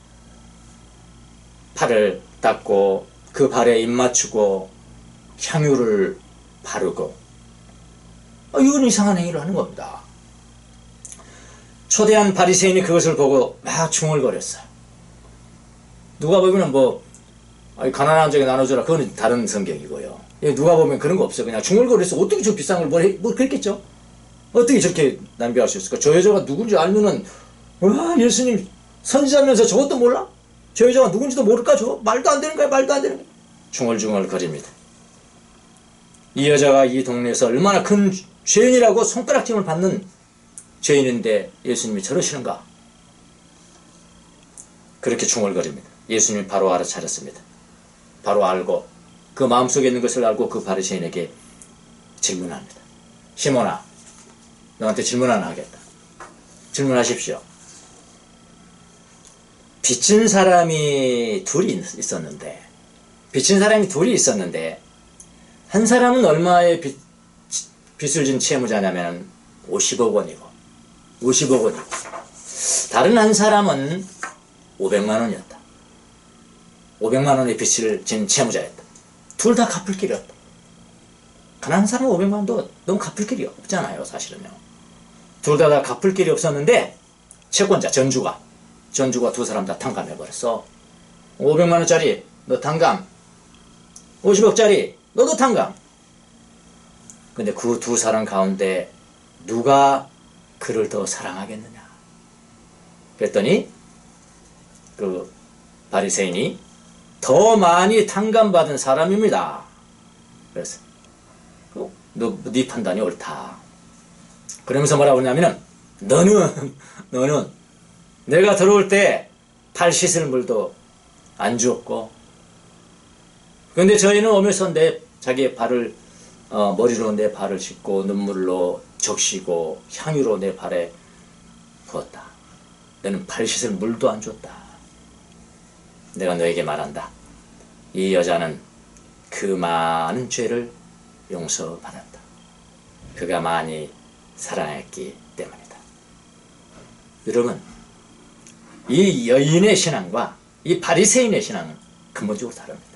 팔을 닦고 그 발에 입 맞추고 향유를 바르고 이건 이상한 행위를 하는 겁니다. 초대한 바리새인이 그것을 보고 막 중얼거렸어요. 누가 보면 가난한 적에 나눠줘라, 그건 다른 성경이고요. 누가 보면 그런 거 없어요. 그냥 중얼거려서 어떻게 저 비싼 걸 그랬겠죠? 어떻게 저렇게 낭비할 수 있을까? 저 여자가 누군지 알면은 와, 예수님 선지자면서 저것도 몰라? 저 여자가 누군지도 모를까? 말도 안 되는 거야, 말도 안 되는 거야. 중얼중얼 거립니다. 이 여자가 이 동네에서 얼마나 큰 죄인이라고 손가락질을 받는 죄인인데 예수님이 저러시는가? 그렇게 중얼거립니다. 예수님이 바로 알아차렸습니다. 바로 알고 그 마음속에 있는 것을 알고 그 바리새인에게 질문합니다. 시몬아, 너한테 질문 하나 하겠다. 질문하십시오. 빚진 사람이 둘이 있었는데 한 사람은 얼마의 빚을 진 채무자냐면 50억 원이고 다른 한 사람은 500만 원이었다. 500만 원의 빚을 진 채무자였다. 둘 다 갚을 길이 없다. 가난한 사람은 500만 원도 너무 갚을 길이 없잖아요, 사실은요. 둘 다 갚을 길이 없었는데 채권자 전주가 두 사람 다 탕감해버렸어. 500만 원짜리 너 탕감, 50억짜리 너도 탕감. 근데 그 두 사람 가운데 누가 그를 더 사랑하겠느냐? 그랬더니 그 바리새인이 더 많이 탕감받은 사람입니다. 그래서 네 판단이 옳다. 그러면서 뭐라고 하냐면은 너는 내가 들어올 때 발 씻을 물도 안 주었고, 근데 저희는 오면서 자기의 발을 머리로 내 발을 씻고 눈물로 적시고 향유로 내 발에 부었다. 너는 발 씻을 물도 안 줬다. 내가 너에게 말한다. 이 여자는 그 많은 죄를 용서받았다. 그가 많이 사랑했기 때문이다. 여러분, 이 여인의 신앙과 이 바리새인의 신앙은 근본적으로 다릅니다.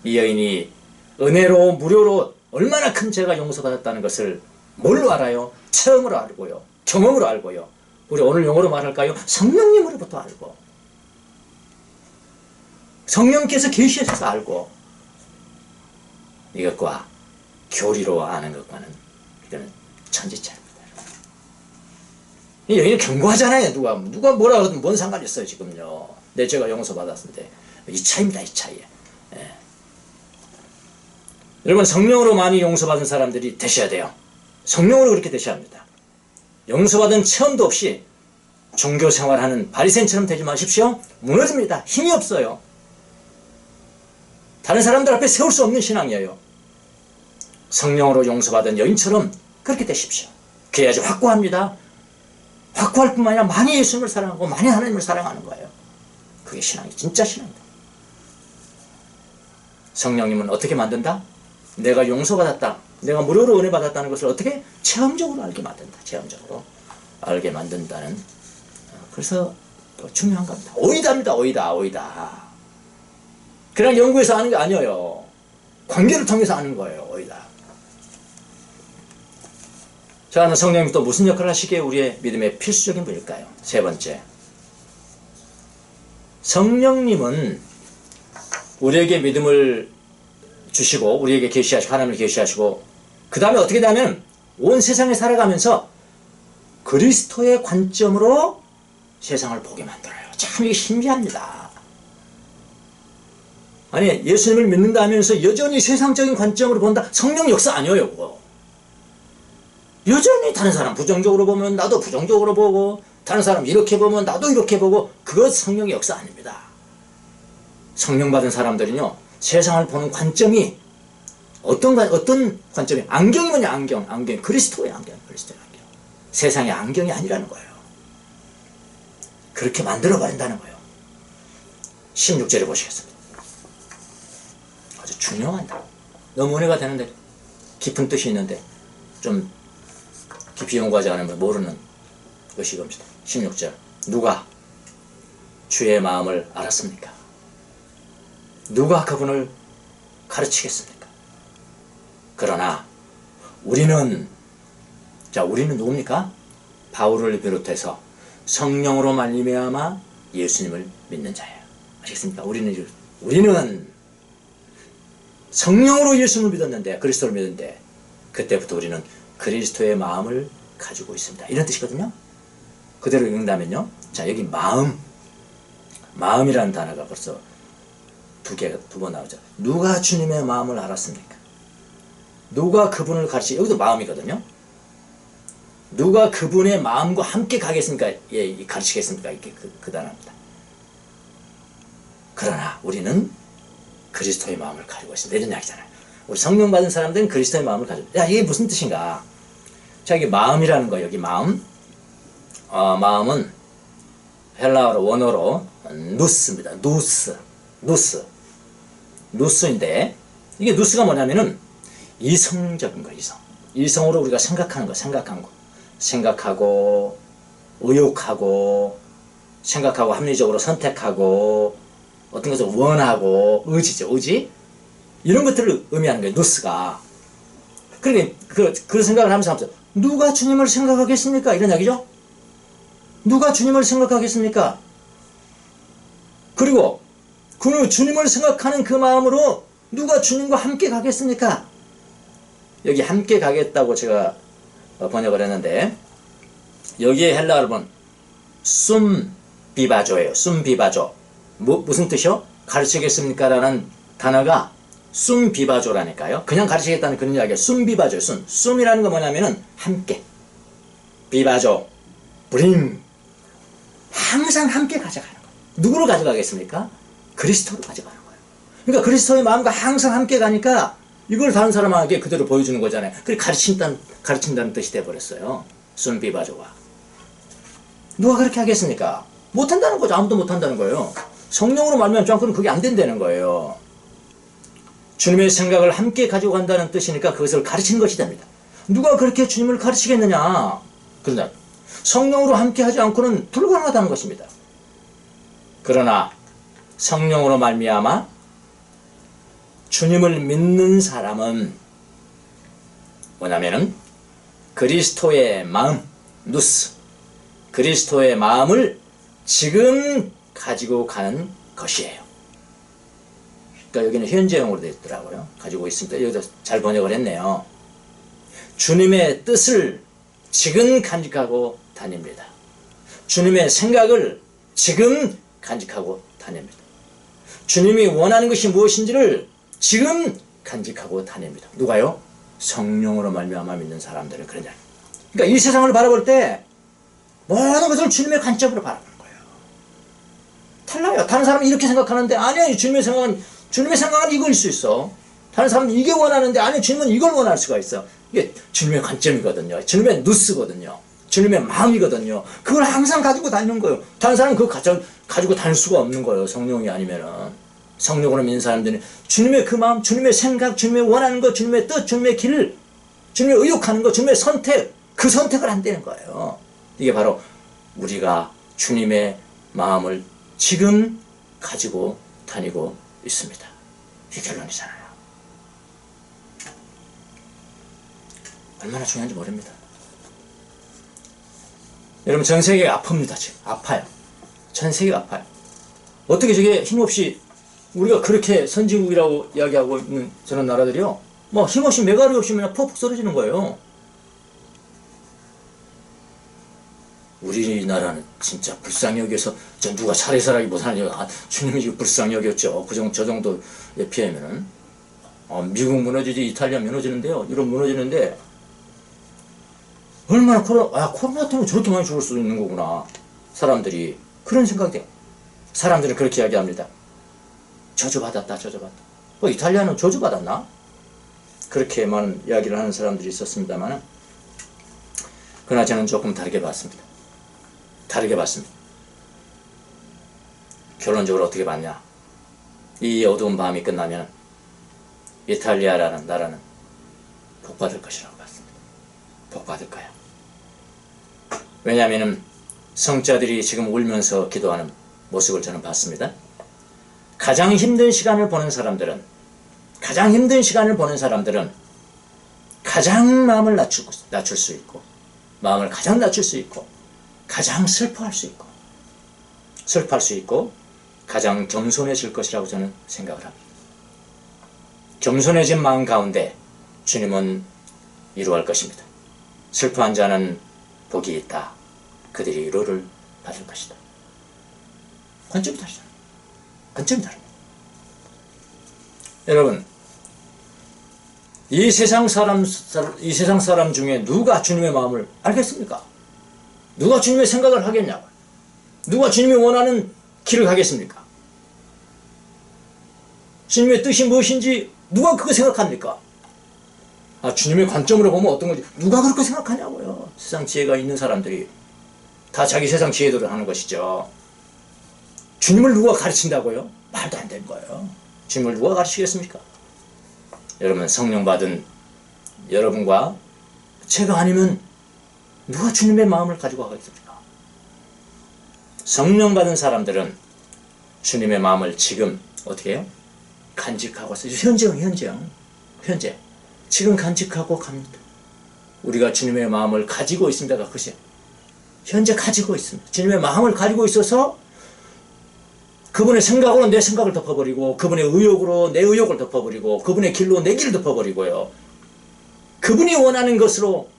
이 여인이 은혜로 무료로 얼마나 큰 죄가 용서받았다는 것을 뭘로 알아요? 체험으로 알고요. 경험으로 알고요. 우리 오늘 영어로 말할까요? 성령님으로부터 알고, 성령께서 계시하셔서 알고, 이것과 교리로 아는 것과는 이거는 천지차입니다. 이 여인이 경고하잖아요. 누가 뭐라 하든 뭔 상관이 있어요. 지금요, 내 죄가 용서받았는데. 이 차이입니다. 이 차이. 예. 여러분, 성령으로 많이 용서받은 사람들이 되셔야 돼요. 성령으로 그렇게 되셔야 합니다. 용서받은 체험도 없이 종교 생활하는 바리새인처럼 되지 마십시오. 무너집니다. 힘이 없어요. 다른 사람들 앞에 세울 수 없는 신앙이에요. 성령으로 용서받은 여인처럼 그렇게 되십시오. 그래야지 확고합니다. 확고할 뿐만 아니라 많이 예수님을 사랑하고 많이 하나님을 사랑하는 거예요. 그게 신앙이 진짜 신앙이다. 성령님은 어떻게 만든다? 내가 용서받았다, 내가 무료로 은혜 받았다는 것을 어떻게 체험적으로 알게 만든다. 체험적으로 알게 만든다는, 그래서 중요한 겁니다. 오이다입니다. 오이다. 그냥 연구해서 아는 게 아니에요. 관계를 통해서 아는 거예요. 오이다. 자, 성령님 또 무슨 역할을 하시기에 우리의 믿음의 필수적인 분일까요? 세 번째, 성령님은 우리에게 믿음을 주시고 우리에게 계시하시고 하나님을 계시하시고 그 다음에 어떻게 되냐면 온 세상에 살아가면서 그리스도의 관점으로 세상을 보게 만들어요. 참 이게 신비합니다. 아니, 예수님을 믿는다 하면서 여전히 세상적인 관점으로 본다? 성령 역사 아니에요. 그거 여전히 다른 사람 부정적으로 보면 나도 부정적으로 보고, 다른 사람 이렇게 보면 나도 이렇게 보고, 그것 성령의 역사 아닙니다. 성령 받은 사람들은요, 세상을 보는 관점이 어떤 관점이, 안경이 뭐냐? 안경. 그리스도의 안경. 세상의 안경이 아니라는 거예요. 그렇게 만들어 버린다는 거예요. 16절에 보시겠습니다. 아주 중요하다. 너무 은혜가 되는데 깊은 뜻이 있는데 좀 깊이 연구하지 않으면 모르는 것이 겁니다. 16절 누가 주의 마음을 알았습니까? 누가 그분을 가르치겠습니까? 그러나 우리는 우리는 누굽니까? 바울을 비롯해서 성령으로 말미암아 예수님을 믿는 자예요. 아시겠습니까? 우리는 성령으로 예수님을 믿었는데, 그리스도를 믿었는데 그때부터 우리는 그리스도의 마음을 가지고 있습니다. 이런 뜻이거든요. 그대로 읽는다면요. 자, 여기 마음이라는 단어가 벌써 두 번 나오죠. 누가 주님의 마음을 알았습니까? 누가 그분을 여기도 마음이거든요. 누가 그분의 마음과 함께 가겠습니까? 예, 가르치겠습니까? 이게 그 단어입니다. 그러나 우리는 그리스도의 마음을 가지고 있습니다. 이런 이야기잖아요. 우리 성령 받은 사람들은 그리스도의 마음을 가지고 있습니다. 이게 무슨 뜻인가? 자, 이게 마음이라는 거, 여기 마음. 마음은 헬라어로 원어로 누스입니다. 누스인데, 이게 누스가 뭐냐면은 이성적인 거, 이성으로 우리가 생각하는 거, 생각하고, 의욕하고, 합리적으로 선택하고, 어떤 것을 원하고, 의지. 이런 것들을 의미하는 거예요, 누스가. 그러니까, 그 생각을 하면서 누가 주님을 생각하겠습니까? 이런 이야기죠? 누가 주님을 생각하겠습니까? 그리고, 그 주님을 생각하는 그 마음으로 누가 주님과 함께 가겠습니까? 여기 함께 가겠다고 제가 번역을 했는데, 여기에 헬라어로 보면 숨비바조예요. 숨비바조. 무슨 뜻이요? 가르치겠습니까? 라는 단어가 숨비바조라니까요. 그냥 가르치겠다는 그런 이야기예요. 숨비바조. 숨이라는 거 뭐냐면은 함께. 비바조. 브링. 항상 함께 가져가는 거예요. 누구로 가져가겠습니까? 그리스도로 가져가는 거예요. 그러니까 그리스도의 마음과 항상 함께 가니까 이걸 다른 사람에게 그대로 보여주는 거잖아요. 그게 가르친다는 뜻이 돼버렸어요. 순비바조가. 누가 그렇게 하겠습니까? 못한다는 거죠. 아무도 못한다는 거예요. 성령으로 말미암지 않고는 그게 안 된다는 거예요. 주님의 생각을 함께 가지고 간다는 뜻이니까 그것을 가르치는 것이 됩니다. 누가 그렇게 주님을 가르치겠느냐? 그러나 성령으로 함께 하지 않고는 불가능하다는 것입니다. 그러나 성령으로 말미암아 주님을 믿는 사람은 뭐냐면은 그리스도의 마음, 그리스도의 마음을 지금 가지고 가는 것이에요. 그러니까 여기는 현재형으로 되어 있더라고요. 가지고 있습니다. 여기서 잘 번역을 했네요. 주님의 뜻을 지금 간직하고 다닙니다. 주님의 생각을 지금 간직하고 다닙니다. 주님이 원하는 것이 무엇인지를 지금 간직하고 다닙니다. 누가요? 성령으로 말미암아 믿는 사람들은 그러냐. 그러니까 이 세상을 바라볼 때 모든 것을 주님의 관점으로 바라보는 거예요. 달라요. 다른 사람은 이렇게 생각하는데 아니요. 주님의 생각은 이거일 수 있어. 다른 사람은 이게 원하는데 아니요. 주님은 이걸 원할 수가 있어. 이게 주님의 관점이거든요. 주님의 누스거든요. 주님의 마음이거든요. 그걸 항상 가지고 다니는 거예요. 다른 사람은 그거 가지고 다닐 수가 없는 거예요. 성령이 아니면은. 성령으로 믿는 사람들은 주님의 그 마음, 주님의 생각, 주님의 원하는 것, 주님의 뜻, 주님의 길, 주님의 의욕하는 것, 주님의 선택, 그 선택을 한다는 거예요. 이게 바로 우리가 주님의 마음을 지금 가지고 다니고 있습니다. 이게 결론이잖아요. 얼마나 중요한지 모릅니다. 여러분, 전 세계가 아픕니다. 지금 아파요. 전 세계가 아파요. 어떻게 저게 힘없이 우리가 그렇게 선진국이라고 이야기하고 있는 저런 나라들이요, 뭐 힘없이 메가리 없이 그냥 퍽퍽 쓰러지는 거예요. 우리나라는 진짜 불쌍히 여겨서 저 누가 살해사라기 못하는 주님이 불쌍히 여겼죠. 저 정도에 비하면은 미국 무너지지, 이탈리아 무너지는데요, 유럽 무너지는데 얼마나 코로나 때문에 저렇게 많이 죽을 수 있는 거구나. 사람들이 그런 생각이 돼요. 사람들은 그렇게 이야기합니다. 저주받았다. 이탈리아는 저주받았나? 그렇게 많은 이야기를 하는 사람들이 있었습니다만, 그러나 저는 조금 다르게 봤습니다. 결론적으로 어떻게 봤냐? 이 어두운 밤이 끝나면 이탈리아라는 나라는 복받을 것이라고 봤습니다. 복받을 거야. 왜냐하면 성자들이 지금 울면서 기도하는 모습을 저는 봤습니다. 가장 힘든 시간을 보는 사람들은 가장 마음을 낮출 수 있고, 마음을 가장 낮출 수 있고, 가장 슬퍼할 수 있고, 가장 겸손해질 것이라고 저는 생각을 합니다. 겸손해진 마음 가운데 주님은 위로할 것입니다. 슬퍼한 자는 복이 있다. 그들이 위로를 받을 것이다. 관점이 다르잖아요. 관점이 다릅니다. 여러분, 이 세상 사람 중에 누가 주님의 마음을 알겠습니까? 누가 주님의 생각을 하겠냐고. 누가 주님이 원하는 길을 가겠습니까? 주님의 뜻이 무엇인지 누가 그거 생각합니까? 주님의 관점으로 보면 어떤 건지 누가 그렇게 생각하냐고요. 세상 지혜가 있는 사람들이 다 자기 세상 지혜대로 하는 것이죠. 주님을 누가 가르친다고요? 말도 안 되는 거예요. 주님을 누가 가르치겠습니까? 여러분, 성령 받은 여러분과 제가 아니면 누가 주님의 마음을 가지고 가겠습니까? 성령 받은 사람들은 주님의 마음을 지금 어떻게 해요? 간직하고 있어요. 현재 지금 간직하고 갑니다. 우리가 주님의 마음을 가지고 있습니다가 그것이에요. 현재 가지고 있습니다. 주님의 마음을 가지고 있어서 그분의 생각으로 내 생각을 덮어버리고, 그분의 의욕으로 내 의욕을 덮어버리고, 그분의 길로 내 길을 덮어버리고요. 그분이 원하는 것으로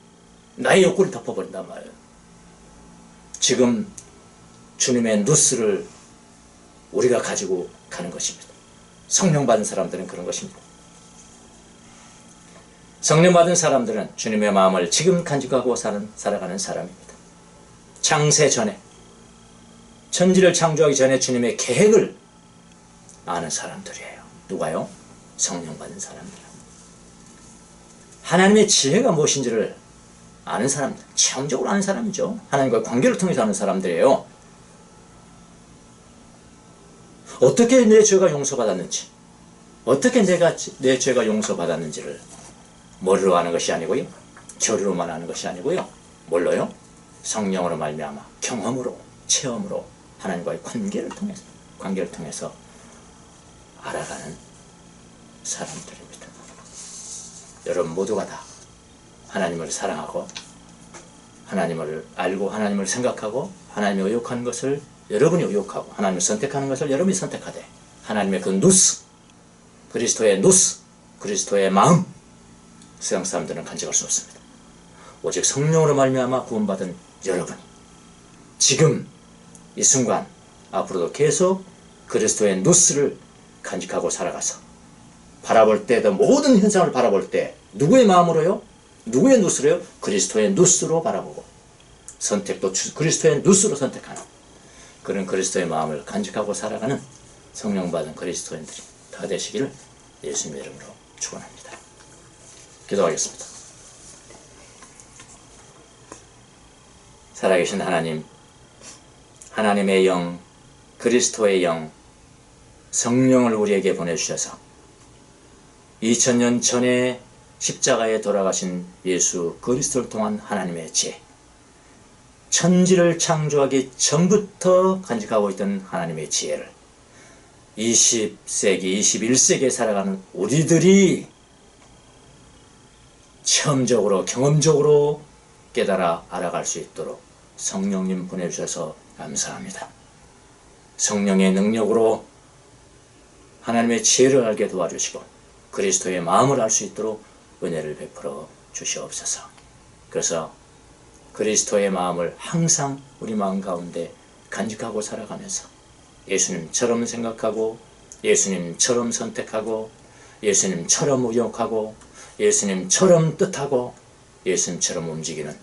나의 욕구를 덮어버린단 말이에요. 지금 주님의 누스를 우리가 가지고 가는 것입니다. 성령 받은 사람들은 그런 것입니다. 성령 받은 사람들은 주님의 마음을 지금 간직하고 살아가는 사람입니다. 창세 전에, 천지를 창조하기 전에 주님의 계획을 아는 사람들이에요. 누가요? 성령 받은 사람들. 하나님의 지혜가 무엇인지를 아는 사람들, 체험적으로 아는 사람이죠. 하나님과 관계를 통해서 아는 사람들이에요. 어떻게 내 죄가 용서받았는지, 어떻게 내 죄가 용서받았는지를 머리로 아는 것이 아니고요, 교리로만 아는 것이 아니고요, 뭘로요? 성령으로 말미암아 경험으로, 체험으로 하나님과의 관계를 통해서 알아가는 사람들입니다. 여러분 모두가 다 하나님을 사랑하고, 하나님을 알고, 하나님을 생각하고, 하나님이 의욕하는 것을 여러분이 의욕하고, 하나님을 선택하는 것을 여러분이 선택하되, 하나님의 그 누스, 그리스도의 누스, 그리스도의 마음, 세상 사람들은 간직할 수 없습니다. 오직 성령으로 말미암아 구원받은 여러분이 지금 이 순간 앞으로도 계속 그리스도의 누스를 간직하고 살아가서 바라볼 때, 모든 현상을 바라볼 때 누구의 마음으로요? 누구의 누스로요? 그리스도의 누스로 바라보고, 선택도 그리스도의 누스로 선택하는 그런 그리스도의 마음을 간직하고 살아가는 성령 받은 그리스도인들이 다 되시기를 예수님의 이름으로 축원합니다. 기도하겠습니다. 살아계신 하나님, 하나님의 영, 그리스도의 영, 성령을 우리에게 보내주셔서 2000년 전에 십자가에 돌아가신 예수 그리스도를 통한 하나님의 지혜, 천지를 창조하기 전부터 간직하고 있던 하나님의 지혜를 20세기, 21세기에 살아가는 우리들이 체험적으로, 경험적으로 깨달아 알아갈 수 있도록 성령님 보내주셔서 감사합니다. 성령의 능력으로 하나님의 지혜를 알게 도와주시고 그리스도의 마음을 알 수 있도록 은혜를 베풀어 주시옵소서. 그래서 그리스도의 마음을 항상 우리 마음 가운데 간직하고 살아가면서 예수님처럼 생각하고, 예수님처럼 선택하고, 예수님처럼 의욕하고, 예수님처럼 뜻하고, 예수님처럼 움직이는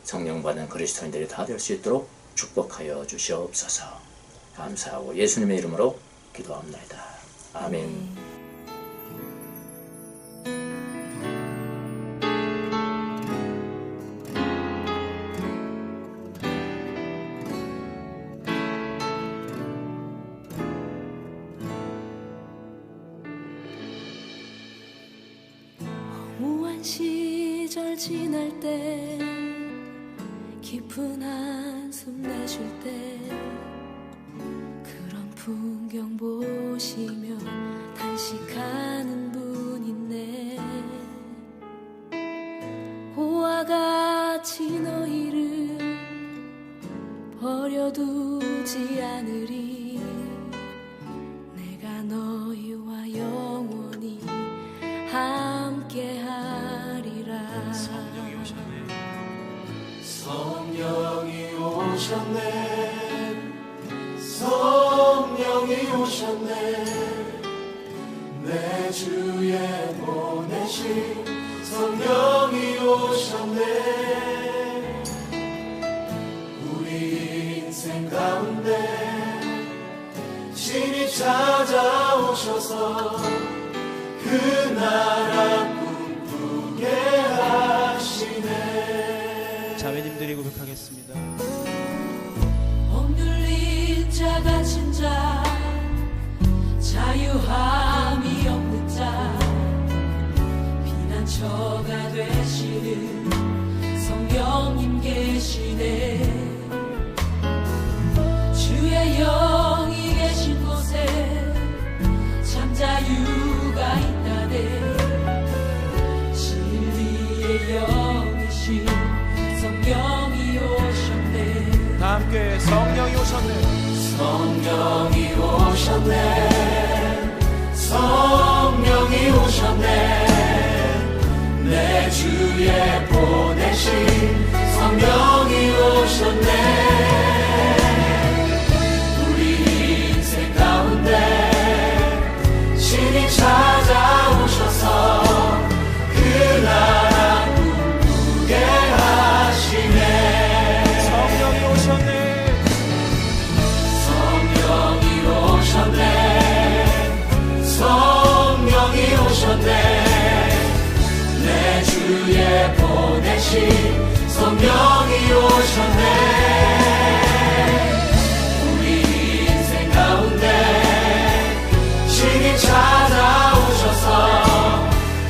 성령 받은 그리스도인들이 다 될 수 있도록 축복하여 주시옵소서. 감사하고 예수님의 이름으로 기도합니다. 아멘. 한 시절 지날 때 깊은 한숨 내쉴 때 그런 풍경 보시며 단식하는 분 있네. 고와 같이 너희를 버려두지 않으리. 내가 너희와 영원히 함께하리라. 성령이 오셨네. 성령이 오셨네. 내 주에 보내신 성령이 오셨네. 우리 인생 가운데 신이 찾아오셔서 그 나라 꿈꾸게 하시네. 자매님들이 고백하겠습니다. 억눌린 자 갇힌 자 자유함이 없는 자 피난처가 되시는 성령님 계시네. 주의 영이 계신 곳에 참 자유가 있다네. 진리의 영이신 성령이 오셨네. 다 함께 성령이 오셨네. 성령이 오셨네. 성령이 오셨네. 내 주에 보내신 성령이 오셨네. 우리 인생 가운데 신이 찾아오셔서 그 나라 꿈꾸게 하시네. 성령이 오셨네. 성령이 오셨네. 성령이 오셨네. 내 주에 보내신 성령이 오셨네. 우리 인생 가운데 신이 찾아오셔서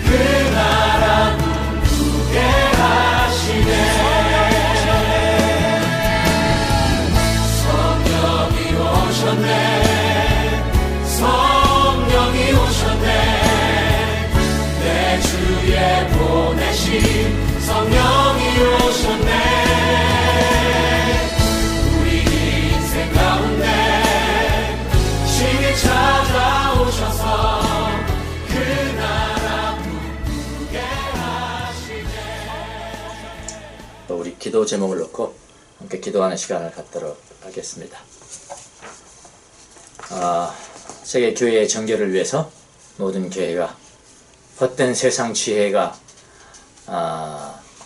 그 나라 꿈꾸게 하시네. 성령이 오셨네. 성령이 오셨네. 내 주에 보내신 성령이 오셨네. 우리 인생 가운데 신이 찾아오셔서 그 나라 꿈꾸게 하시네. 우리 기도 제목을 놓고 함께 기도하는 시간을 갖도록 하겠습니다. 세계 교회의 정결을 위해서 모든 교회가 헛된 세상 지혜가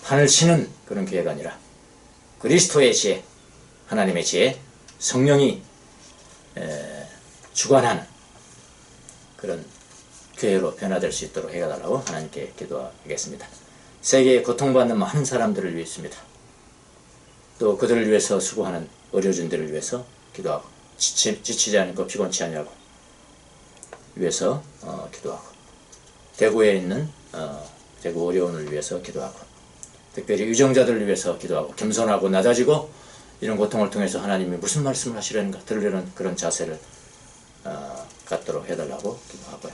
판을 치는 그런 교회가 아니라 그리스도의 지혜, 하나님의 지혜, 성령이 주관하는 그런 교회로 변화될 수 있도록 해달라고 하나님께 기도하겠습니다. 세계에 고통받는 많은 사람들을 위해서입니다. 또 그들을 위해서 수고하는 의료진들을 위해서 기도하고 지치지 않고 피곤치 않냐고 위해서 기도하고 대구에 있는 대구 의료원을 위해서 기도하고 특별히 유정자들을 위해서 기도하고 겸손하고 낮아지고 이런 고통을 통해서 하나님이 무슨 말씀을 하시려는가 들으려는 그런 자세를 갖도록 해달라고 기도하고요.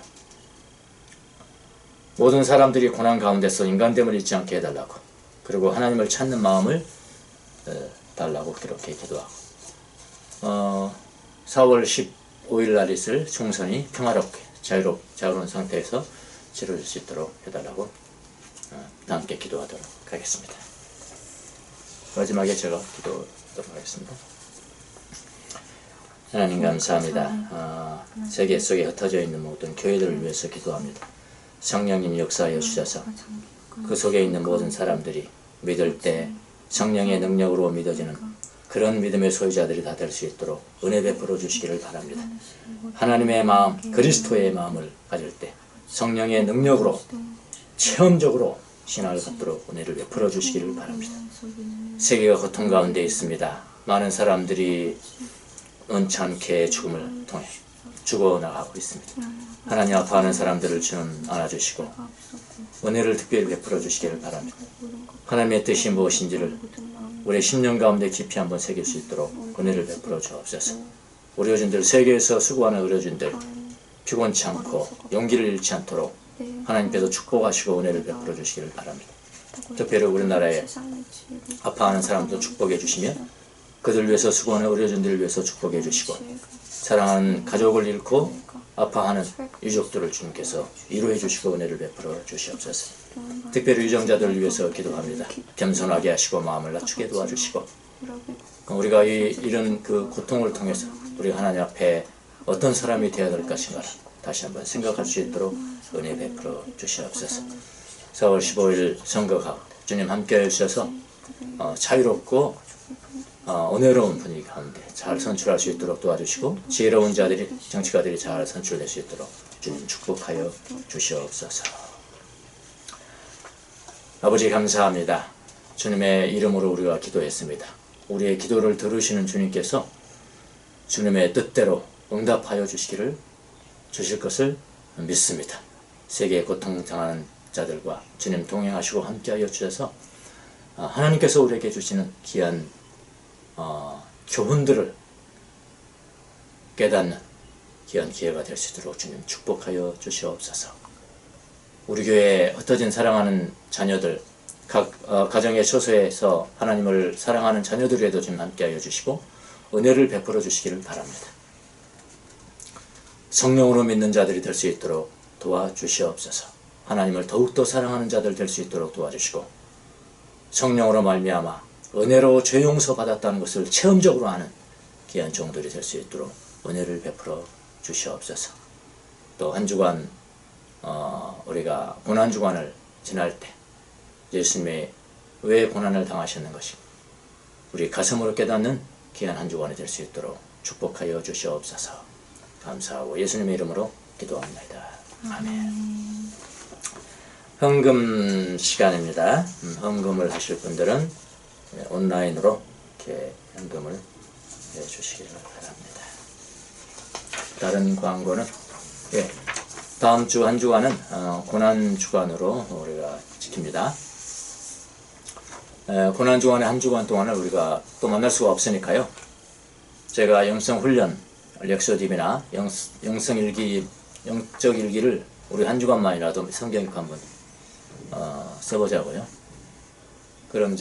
모든 사람들이 고난 가운데서 인간됨을 잊지 않게 해달라고 그리고 하나님을 찾는 마음을 달라고 그렇게 기도하고 4월 15일 날 있을 총선이 평화롭게 자유로운 상태에서 치러질 수 있도록 해달라고 함께 기도하도록 하겠습니다. 마지막에 제가 기도하도록 하겠습니다. 하나님 감사합니다. 세계 속에 흩어져 있는 모든 교회들을 위해서 기도합니다. 성령님 역사하여 주셔서 그 속에 있는 모든 사람들이 믿을 때 성령의 능력으로 믿어지는 그런 믿음의 소유자들이 다 될 수 있도록 은혜 베풀어 주시기를 바랍니다. 하나님의 마음, 그리스도의 마음을 가질 때 성령의 능력으로 체험적으로 신앙을 갖도록 은혜를 베풀어 주시기를 바랍니다. 세계가 고통 가운데 있습니다. 많은 사람들이 은찬케 죽음을 통해 죽어나가고 있습니다. 하나님 아파하는 사람들을 주는 안아주시고 은혜를 특별히 베풀어 주시기를 바랍니다. 하나님의 뜻이 무엇인지를 우리의 10년 가운데 깊이 한번 새길 수 있도록 은혜를 베풀어 주옵소서. 우리 의료진들, 세계에서 수고하는 의료진들 피곤치 않고 용기를 잃지 않도록 하나님께서 축복하시고 은혜를 베풀어 주시기를 바랍니다. 특별히 우리나라에 아파하는 사람도 축복해 주시며 그들 위해서 수고하는 의료진들을 위해서 축복해 주시고 사랑하는 가족을 잃고 아파하는 유족들을 주님께서 위로해 주시고 은혜를 베풀어 주시옵소서. 특별히 유정자들을 위해서 기도합니다. 겸손하게 하시고 마음을 낮추게 도와주시고 우리가 이런 그 고통을 통해서 우리 하나님 앞에 어떤 사람이 되어야 될 것인가 다시 한번 생각할 수 있도록 은혜 베풀어 주시옵소서. 4월 15일 선거 가운데 주님 함께 해주셔서 자유롭고 은혜로운 분위기 가운데 잘 선출할 수 있도록 도와주시고 지혜로운 자들이 정치가들이 잘 선출될 수 있도록 주님 축복하여 주시옵소서. 아버지 감사합니다. 주님의 이름으로 우리가 기도했습니다. 우리의 기도를 들으시는 주님께서 주님의 뜻대로 응답하여 주시기를 주실 것을 믿습니다. 세계에 고통당하는 자들과 주님 동행하시고 함께하여 주셔서 하나님께서 우리에게 주시는 귀한 교훈들을 깨닫는 귀한 기회가 될 수 있도록 주님 축복하여 주시옵소서. 우리 교회에 흩어진 사랑하는 자녀들, 각 가정의 처소에서 하나님을 사랑하는 자녀들에도 좀 함께하여 주시고 은혜를 베풀어 주시기를 바랍니다. 성령으로 믿는 자들이 될 수 있도록 도와주시옵소서. 하나님을 더욱더 사랑하는 자들 될 수 있도록 도와주시고 성령으로 말미암아 은혜로 죄 용서 받았다는 것을 체험적으로 아는 귀한 종들이 될 수 있도록 은혜를 베풀어 주시옵소서. 또 한 주간 우리가 고난 주간을 지날 때 예수님이 왜 고난을 당하셨는 것인가 우리 가슴으로 깨닫는 귀한 한 주간이 될 수 있도록 축복하여 주시옵소서. 감사하고 예수님의 이름으로 기도합니다. 아멘. 헌금 시간입니다. 헌금을 하실 분들은 온라인으로 이렇게 헌금을 해주시기를 바랍니다. 다른 광고는 다음 주 한 주간은 고난 주간으로 우리가 지킵니다. 고난 주간의 한 주간 동안을 우리가 또 만날 수가 없으니까요. 제가 영성 훈련, 렉서딥이나 영성 일기, 영적 일기를 우리 한 주간만이라도 성경읽 한번 써보자고요. 그럼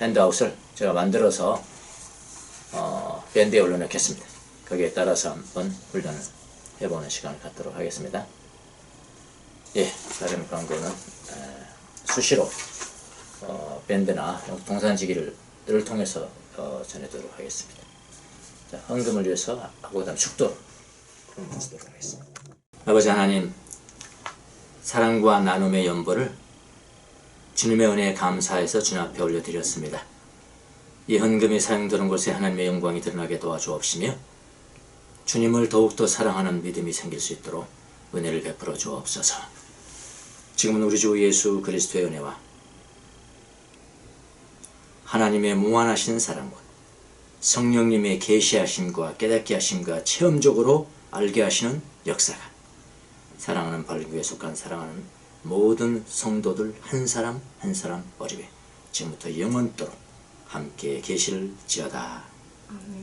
핸드아웃을 제가 만들어서 밴드에 올려놓겠습니다. 거기에 따라서 한번 훈련을 해보는 시간을 갖도록 하겠습니다. 다른 광고는 수시로 밴드나 동산지기를 통해서 전해드리도록 하겠습니다. 자, 헌금을 위해서 하고 그다음 축도를 마치도록 하겠습니다. 아버지 하나님, 사랑과 나눔의 연보를 주님의 은혜에 감사해서 주님 앞에 올려드렸습니다. 이 헌금이 사용되는 곳에 하나님의 영광이 드러나게 도와주옵시며 주님을 더욱더 사랑하는 믿음이 생길 수 있도록 은혜를 베풀어 주옵소서. 지금은 우리 주 예수 그리스도의 은혜와 하나님의 무한하신 사랑과 성령님의 계시하심과 깨닫게 하심과 체험적으로 알게 하시는 역사가 사랑하는 발교에 속한 사랑하는 모든 성도들 한 사람 한 사람 어리에 지금부터 영원토록 함께 계실지어다.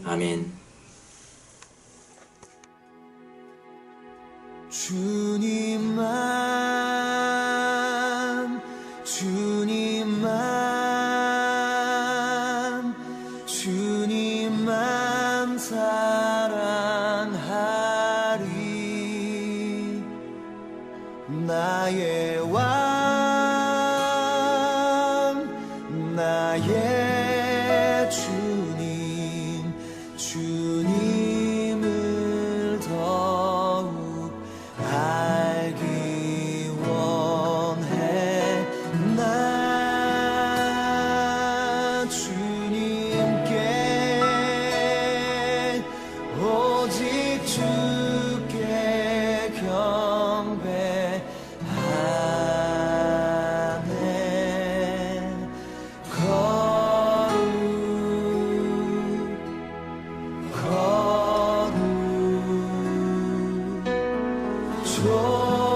아멘. 주님만 사랑하리. 나의 왕 나의 주님을 더욱 알기 원해. 나 주님께 오직 주께 경배하네. 거룩